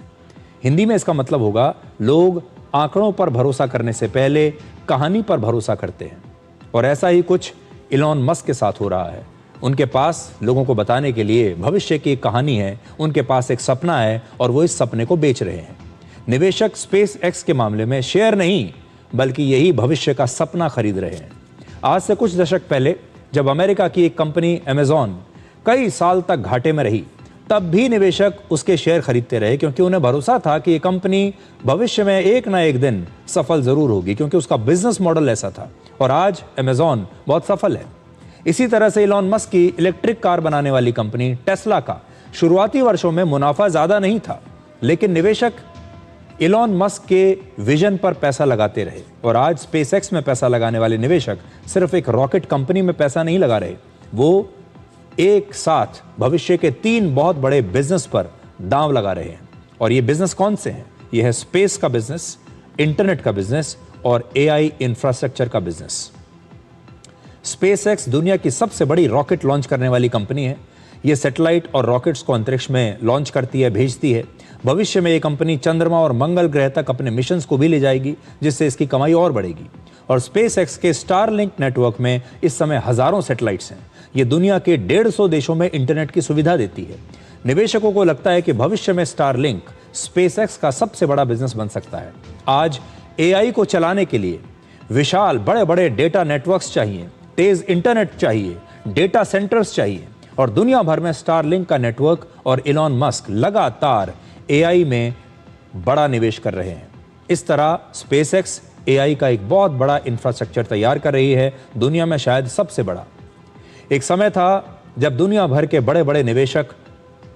Hindi में इसका मतलब होगा, लोग आंकड़ों पर भरोसा करने से पहले कहानी पर भरोसा करते हैं। और ऐसा ही कुछ इलॉन मस्क के साथ हो रहा है। उनके पास लोगों को बताने के लिए भविष्य की एक कहानी है, उनके पास एक सपना है और वो इस सपने को बेच रहे हैं। निवेशक स्पेस एक्स के मामले में शेयर नहीं बल्कि यही भविष्य का सपना खरीद रहे हैं। आज से कुछ दशक पहले जब अमेरिका की एक कंपनी अमेज़न कई साल तक घाटे में रही, तब भी निवेशक उसके शेयर खरीदते रहे, क्योंकि उन्हें भरोसा था कि ये कंपनी भविष्य में एक ना एक दिन सफल जरूर होगी, क्योंकि उसका बिजनेस मॉडल ऐसा था। और आज अमेज़न बहुत सफल है। इसी तरह से इलॉन मस्क की इलेक्ट्रिक कार बनाने वाली कंपनी टेस्ला का शुरुआती वर्षों में मुनाफा ज्यादा नहीं था, लेकिन निवेशक इलॉन मस्क के विजन पर पैसा लगाते रहे। और आज स्पेसएक्स में पैसा लगाने वाले निवेशक सिर्फ एक रॉकेट कंपनी में पैसा नहीं लगा रहे, वो एक साथ भविष्य के 3 बहुत बड़े बिजनेस पर दांव लगा रहे हैं। और ये बिजनेस कौन से हैं? ये है स्पेस का बिजनेस, इंटरनेट का बिजनेस और एआई इंफ्रास्ट्रक्चर का बिजनेस। स्पेसएक्स दुनिया की सबसे बड़ी रॉकेट लॉन्च करने वाली कंपनी है। ये सैटेलाइट और रॉकेट्स को अंतरिक्ष में लॉन्च करती है, भेजती है। भविष्य में ये कंपनी चंद्रमा और मंगल ग्रह तक अपने मिशंस को भी ले जाएगी, जिससे इसकी कमाई और बढ़ेगी। और स्पेसएक्स के स्टारलिंक नेटवर्क में इस समय हजारों सैटेलाइट्स हैं। ये दुनिया के 150 देशों में इंटरनेट की सुविधा देती है। निवेशकों को लगता है कि भविष्य में स्टारलिंक स्पेसएक्स का सबसे बड़ा बिजनेस बन सकता है। आज एआई को चलाने के लिए विशाल बड़े बड़े डेटा नेटवर्क्स चाहिए, तेज इंटरनेट चाहिए, डेटा सेंटर्स चाहिए, और दुनिया भर में स्टारलिंक का नेटवर्क और इलॉन मस्क लगातार एआई में बड़ा निवेश कर रहे हैं। इस तरह स्पेसएक्स एआई का एक बहुत बड़ा इंफ्रास्ट्रक्चर तैयार कर रही है, दुनिया में शायद सबसे बड़ा। एक समय था जब दुनिया भर के बड़े बड़े निवेशक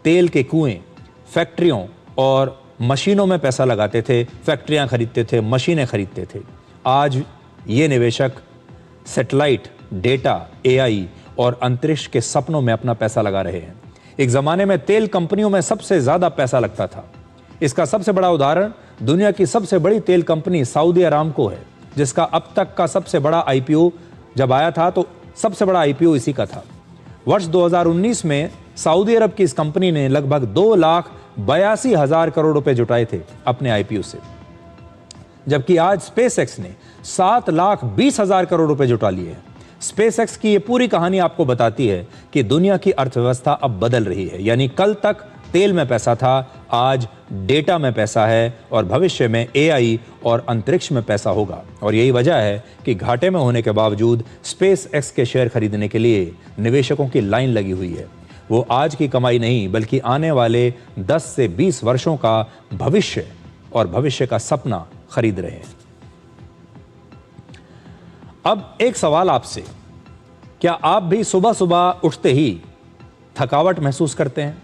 तेल के कुएं, फैक्ट्रियों और मशीनों में पैसा लगाते थे, फैक्ट्रियां खरीदते थे, मशीनें खरीदते थे। आज ये निवेशक सैटेलाइट, डेटा, एआई और अंतरिक्ष के सपनों में अपना पैसा लगा रहे हैं। एक जमाने में तेल कंपनियों में सबसे ज्यादा पैसा लगता था। इसका सबसे बड़ा उदाहरण दुनिया की सबसे बड़ी तेल कंपनी सऊदी अरामको है, जिसका अब तक का सबसे बड़ा आईपीओ जब आया था तो सबसे बड़ा आईपीओ इसी का था। वर्ष 2019 में सऊदी अरब की इस कंपनी ने लगभग 2,82,000 करोड़ रुपए जुटाए थे अपने आईपीओ से, जबकि आज स्पेसएक्स ने 7,20,000 करोड़ रुपए जुटा लिए हैं। स्पेसएक्स की ये पूरी कहानी आपको बताती है कि दुनिया की अर्थव्यवस्था अब बदल रही है। यानी कल तक तेल में पैसा था, आज डेटा में पैसा है और भविष्य में एआई और अंतरिक्ष में पैसा होगा। और यही वजह है कि घाटे में होने के बावजूद स्पेसएक्स के शेयर खरीदने के लिए निवेशकों की लाइन लगी हुई है। वो आज की कमाई नहीं बल्कि आने वाले 10 से 20 वर्षों का भविष्य और भविष्य का सपना खरीद रहे हैं। अब एक सवाल आपसे, क्या आप भी सुबह सुबह उठते ही थकावट महसूस करते हैं?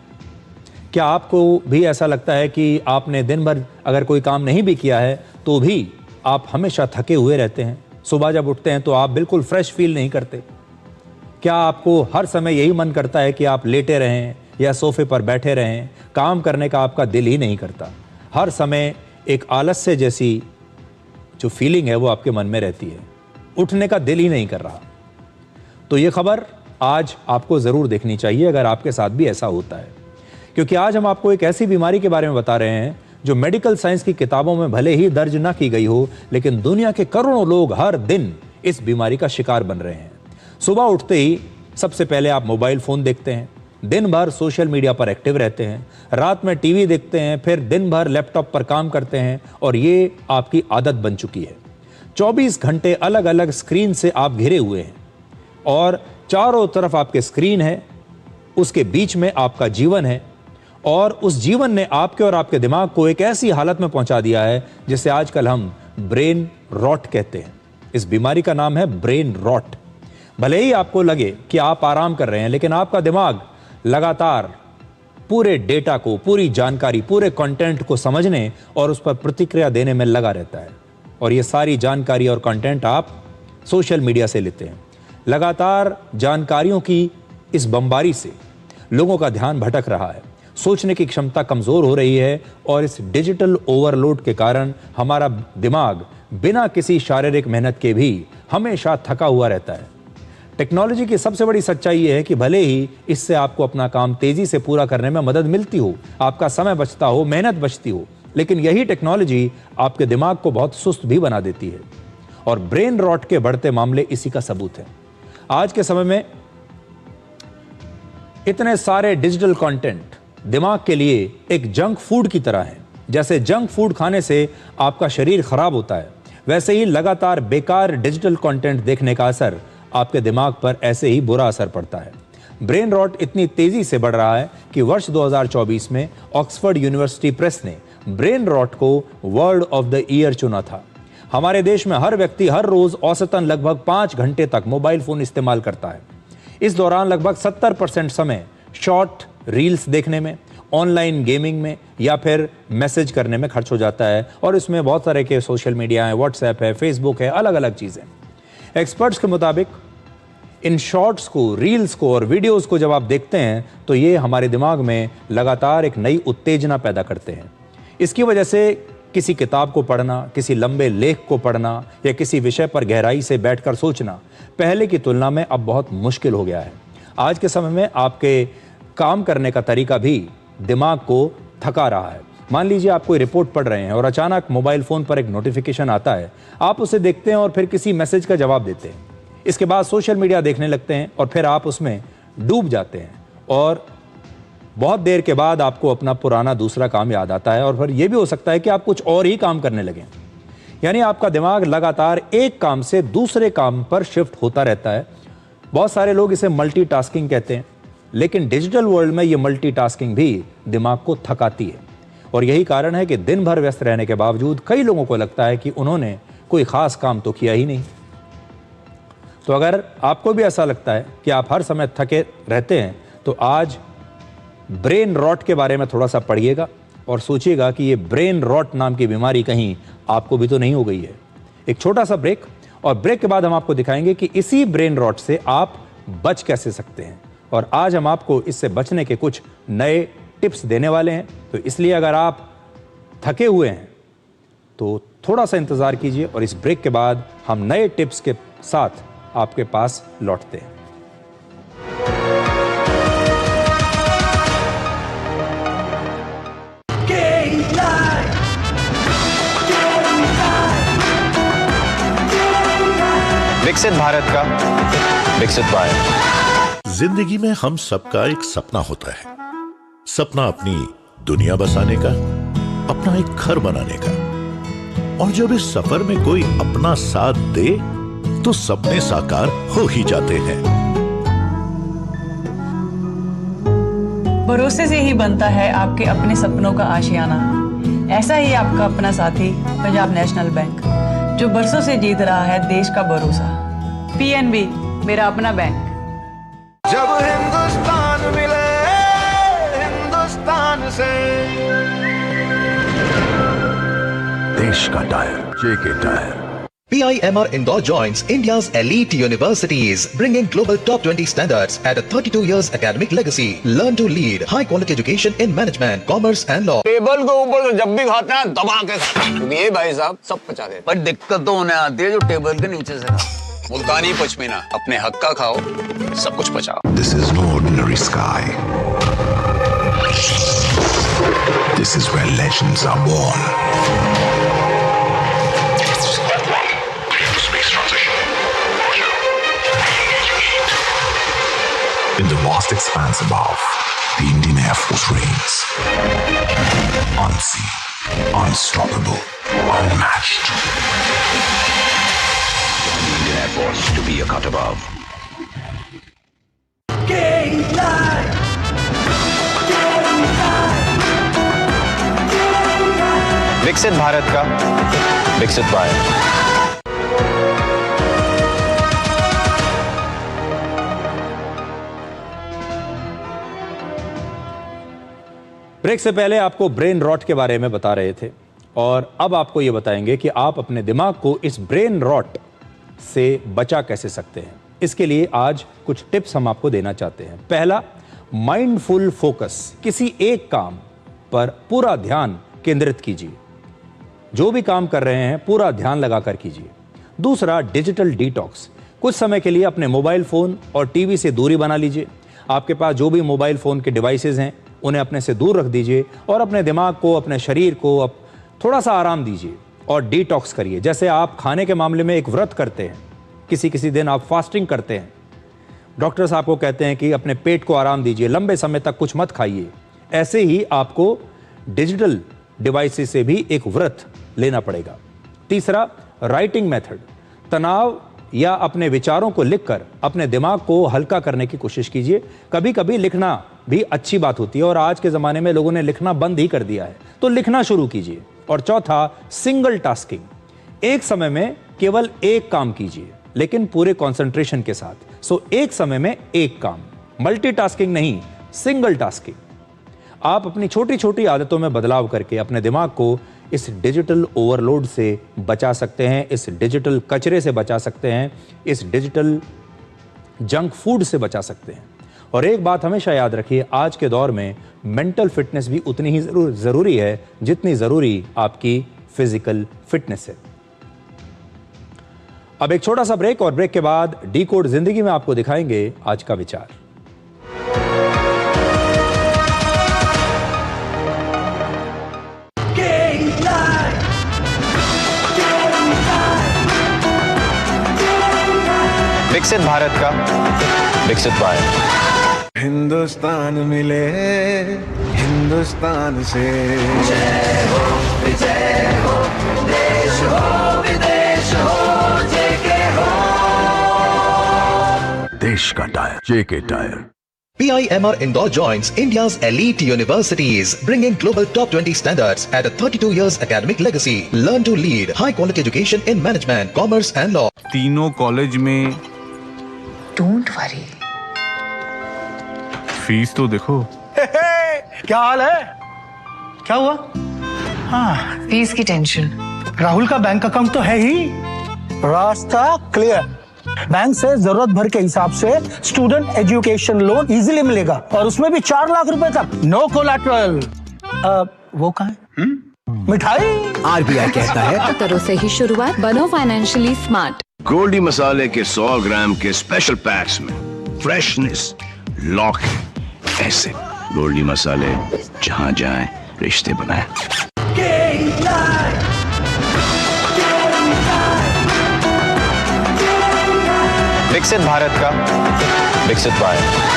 क्या आपको भी ऐसा लगता है कि आपने दिन भर अगर कोई काम नहीं भी किया है तो भी आप हमेशा थके हुए रहते हैं? सुबह जब उठते हैं तो आप बिल्कुल फ्रेश फील नहीं करते? क्या आपको हर समय यही मन करता है कि आप लेटे रहें या सोफे पर बैठे रहें, काम करने का आपका दिल ही नहीं करता? हर समय एक आलस्य जैसी जो फीलिंग है वो आपके मन में रहती है, उठने का दिल ही नहीं कर रहा। तो ये खबर आज आपको ज़रूर देखनी चाहिए अगर आपके साथ भी ऐसा होता है, क्योंकि आज हम आपको एक ऐसी बीमारी के बारे में बता रहे हैं जो मेडिकल साइंस की किताबों में भले ही दर्ज ना की गई हो, लेकिन दुनिया के करोड़ों लोग हर दिन इस बीमारी का शिकार बन रहे हैं। सुबह उठते ही सबसे पहले आप मोबाइल फ़ोन देखते हैं, दिन भर सोशल मीडिया पर एक्टिव रहते हैं, रात में टीवी देखते हैं, फिर दिन भर लैपटॉप पर काम करते हैं और ये आपकी आदत बन चुकी है। 24 घंटे अलग अलग स्क्रीन से आप घिरे हुए हैं और चारों तरफ आपके स्क्रीन है, उसके बीच में आपका जीवन है और उस जीवन ने आपके और आपके दिमाग को एक ऐसी हालत में पहुंचा दिया है जिसे आजकल हम ब्रेन रॉट कहते हैं। इस बीमारी का नाम है ब्रेन रॉट। भले ही आपको लगे कि आप आराम कर रहे हैं, लेकिन आपका दिमाग लगातार पूरे डेटा को, पूरी जानकारी, पूरे कंटेंट को समझने और उस पर प्रतिक्रिया देने में लगा रहता है। और ये सारी जानकारी और कंटेंट आप सोशल मीडिया से लेते हैं। लगातार जानकारियों की इस बमबारी से लोगों का ध्यान भटक रहा है, सोचने की क्षमता कमज़ोर हो रही है और इस डिजिटल ओवरलोड के कारण हमारा दिमाग बिना किसी शारीरिक मेहनत के भी हमेशा थका हुआ रहता है। टेक्नोलॉजी की सबसे बड़ी सच्चाई ये है कि भले ही इससे आपको अपना काम तेज़ी से पूरा करने में मदद मिलती हो, आपका समय बचता हो, मेहनत बचती हो, लेकिन यही टेक्नोलॉजी आपके दिमाग को बहुत सुस्त भी बना देती है और ब्रेन रॉट के बढ़ते मामले इसी का सबूत है। आज के समय में इतने सारे डिजिटल कंटेंट दिमाग के लिए एक जंक फूड की तरह है। जैसे जंक फूड खाने से आपका शरीर खराब होता है, वैसे ही लगातार बेकार डिजिटल कंटेंट देखने का असर आपके दिमाग पर ऐसे ही बुरा असर पड़ता है। ब्रेन रॉट इतनी तेजी से बढ़ रहा है कि वर्ष 2024 में ऑक्सफोर्ड यूनिवर्सिटी प्रेस ने ब्रेन रॉट को वर्ड ऑफ द ईयर चुना था। हमारे देश में हर व्यक्ति हर रोज औसतन लगभग 5 घंटे तक मोबाइल फोन इस्तेमाल करता है। इस दौरान लगभग 70% समय शॉर्ट रील्स देखने में, ऑनलाइन गेमिंग में या फिर मैसेज करने में खर्च हो जाता है और इसमें बहुत सारे के सोशल मीडिया है, व्हाट्सएप है, फेसबुक है, अलग अलग चीज़ें। एक्सपर्ट्स के मुताबिक इन शॉर्ट्स को, रील्स को और वीडियोस को जब आप देखते हैं तो ये हमारे दिमाग में लगातार एक नई उत्तेजना पैदा करते हैं। इसकी वजह से किसी किताब को पढ़ना, किसी लंबे लेख को पढ़ना या किसी विषय पर गहराई से बैठकर सोचना पहले की तुलना में अब बहुत मुश्किल हो गया है। आज के समय में आपके काम करने का तरीका भी दिमाग को थका रहा है। मान लीजिए आप कोई रिपोर्ट पढ़ रहे हैं और अचानक मोबाइल फ़ोन पर एक नोटिफिकेशन आता है, आप उसे देखते हैं और फिर किसी मैसेज का जवाब देते हैं। इसके बाद सोशल मीडिया देखने लगते हैं और फिर आप उसमें डूब जाते हैं और बहुत देर के बाद आपको अपना पुराना दूसरा काम याद आता है और फिर यह भी हो सकता है कि आप कुछ और ही काम करने लगें। यानी आपका दिमाग लगातार एक काम से दूसरे काम पर शिफ्ट होता रहता है। बहुत सारे लोग इसे मल्टीटास्किंग कहते हैं, लेकिन डिजिटल वर्ल्ड में ये मल्टीटास्किंग भी दिमाग को थकाती है और यही कारण है कि दिन भर व्यस्त रहने के बावजूद कई लोगों को लगता है कि उन्होंने कोई खास काम तो किया ही नहीं। तो अगर आपको भी ऐसा लगता है कि आप हर समय थके रहते हैं तो आज ब्रेन रॉट के बारे में थोड़ा सा पढ़िएगा और सोचिएगा कि ये ब्रेन रॉट नाम की बीमारी कहीं आपको भी तो नहीं हो गई है। एक छोटा सा ब्रेक, और ब्रेक के बाद हम आपको दिखाएंगे कि इसी ब्रेन रॉट से आप बच कैसे सकते हैं और आज हम आपको इससे बचने के कुछ नए टिप्स देने वाले हैं। तो इसलिए अगर आप थके हुए हैं तो थोड़ा सा इंतज़ार कीजिए और इस ब्रेक के बाद हम नए टिप्स के साथ आपके पास लौटते हैं। विकसित भारत का विकसित भारत। जिंदगी में हम सबका एक सपना होता है। सपना अपनी दुनिया बसाने का, अपना एक घर बनाने का। और जब इस सफर में कोई अपना साथ दे तो सपने साकार हो ही जाते हैं। भरोसे से ही बनता है आपके अपने सपनों का आशियाना। ऐसा ही आपका अपना साथी पंजाब नेशनल बैंक, जो बरसों से जीत रहा है देश का भरोसा। पीएनबी, मेरा अपना बैंक। जब हिंदुस्तान मिले हिंदुस्तान से, देश का tyre JK tyre. PIMR Indore joins India's elite universities, bringing global top 20 standards at a 32 years academic legacy. Learn to lead, high quality education in management, commerce and law. Table के ऊपर जब भी खाते हैं दबा के खाते, ये भाई साहब सब पचा देते। पर दिक्कत तो उन्हें आती है जो टेबल के नीचे से खाते। मुल्तानी पश्मीना, अपने हक का खाओ, सब कुछ पचाओ। This is no ordinary sky. This is where legends are born. In the vast expanse above, the Indian Air Force reigns. Unseen, unstoppable, unmatched. The Indian Air Force to be a cut above. विकसित भारत का विकसित Bharat. Break से पहले आपको brain rot के बारे में बता रहे थे और अब आपको यह बताएंगे कि आप अपने दिमाग को इस ब्रेन रॉट से बचा कैसे सकते हैं। इसके लिए आज कुछ टिप्स हम आपको देना चाहते हैं। पहला, माइंडफुल फोकस। किसी एक काम पर पूरा ध्यान केंद्रित कीजिए। जो भी काम कर रहे हैं पूरा ध्यान लगाकर कीजिए। दूसरा, डिजिटल डिटॉक्स। कुछ समय के लिए अपने मोबाइल फोन और टीवी से दूरी बना लीजिए। आपके पास जो भी मोबाइल फोन के डिवाइसेस हैं उन्हें अपने से दूर रख दीजिए और अपने दिमाग को, अपने शरीर को अब थोड़ा सा आराम दीजिए और डिटॉक्स करिए। जैसे आप खाने के मामले में एक व्रत करते हैं, किसी दिन आप फास्टिंग करते हैं, डॉक्टर्स आपको कहते हैं कि अपने पेट को आराम दीजिए, लंबे समय तक कुछ मत खाइए। ऐसे ही आपको डिजिटल डिवाइसेस से भी एक व्रत लेना पड़ेगा। तीसरा, राइटिंग मेथड। तनाव या अपने विचारों को लिखकर अपने दिमाग को हल्का करने की कोशिश कीजिए। कभी कभी लिखना भी अच्छी बात होती है और आज के ज़माने में लोगों ने लिखना बंद ही कर दिया है, तो लिखना शुरू कीजिए। और चौथा, सिंगल टास्किंग। एक समय में केवल एक काम कीजिए लेकिन पूरे कंसंट्रेशन के साथ। सो एक समय में एक काम, मल्टीटास्किंग नहीं, सिंगल टास्किंग। आप अपनी छोटी छोटी आदतों में बदलाव करके अपने दिमाग को इस डिजिटल ओवरलोड से बचा सकते हैं, इस डिजिटल कचरे से बचा सकते हैं, इस डिजिटल जंक फूड से बचा सकते हैं। और एक बात हमेशा याद रखिए, आज के दौर में मेंटल फिटनेस भी उतनी ही ज़रूरी है जितनी ज़रूरी आपकी फिजिकल फिटनेस है। अब एक छोटा सा ब्रेक और ब्रेक के बाद डी कोड जिंदगी में आपको दिखाएंगे आज का विचार। विकसित भारत का विकसित भारत। हिंदुस्तान मिले हिंदुस्तान से, जय हो विजय हो, देश हो विदेश हो, जेके हो। देश का tyre JK tyre. PIMR Indore joins India's elite universities, bringing global top 20 standards at a 32 years academic legacy. Learn to lead, high quality education in management, commerce and law. तीनों कॉलेज में डोंट वरी, फीस तो देखो। क्या हाल है? क्या हुआ? हाँ, fees की टेंशन। राहुल का बैंक अकाउंट तो है ही, रास्ता क्लियर। बैंक से जरूरत भर के हिसाब से स्टूडेंट एजुकेशन लोन इजीली मिलेगा और उसमें भी 4 लाख रुपए तक, नो कोलैटरल। वो कहाँ है? मिठाई। RBI कहता है करो से ही शुरुआत, बनो फाइनेंशियली स्मार्ट। गोल्डी मसाले के 100 ग्राम के स्पेशल पैक्स में फ्रेशनेस लॉक है। ऐसे गोल्डी मसाले जहां जाएं रिश्ते बनाएं। विकसित भारत का विकसित भारत।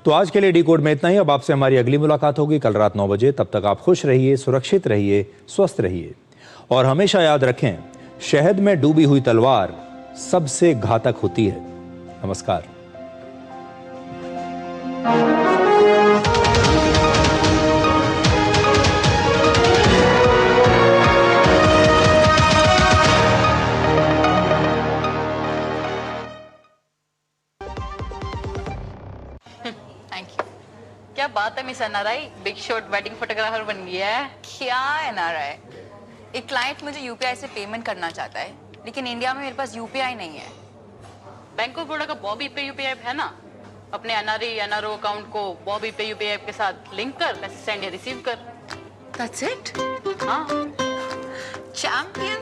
तो आज के लिए डी कोड में इतना ही। अब आपसे हमारी अगली मुलाकात होगी कल रात 9 बजे। तब तक आप खुश रहिए, सुरक्षित रहिए, स्वस्थ रहिए और हमेशा याद रखें, शहद में डूबी हुई तलवार सबसे घातक होती है। नमस्कार। Thank you. क्या बात है miss NRI, big shot wedding photographer बन गया है। क्या एनआरआई? एक क्लाइंट मुझे यूपीआई से पेमेंट करना चाहता है, लेकिन इंडिया में मेरे पास यूपीआई नहीं है। बैंक ऑफ बड़ौदा का बॉबी पे यूपीआई ऐप है ना, अपने एनआरई एनआरओ अकाउंट को बॉबी पे यूपीआई ऐप के साथ लिंक कर, मैसेज सेंड या रिसीव कर। That's it? हाँ। चैंपियन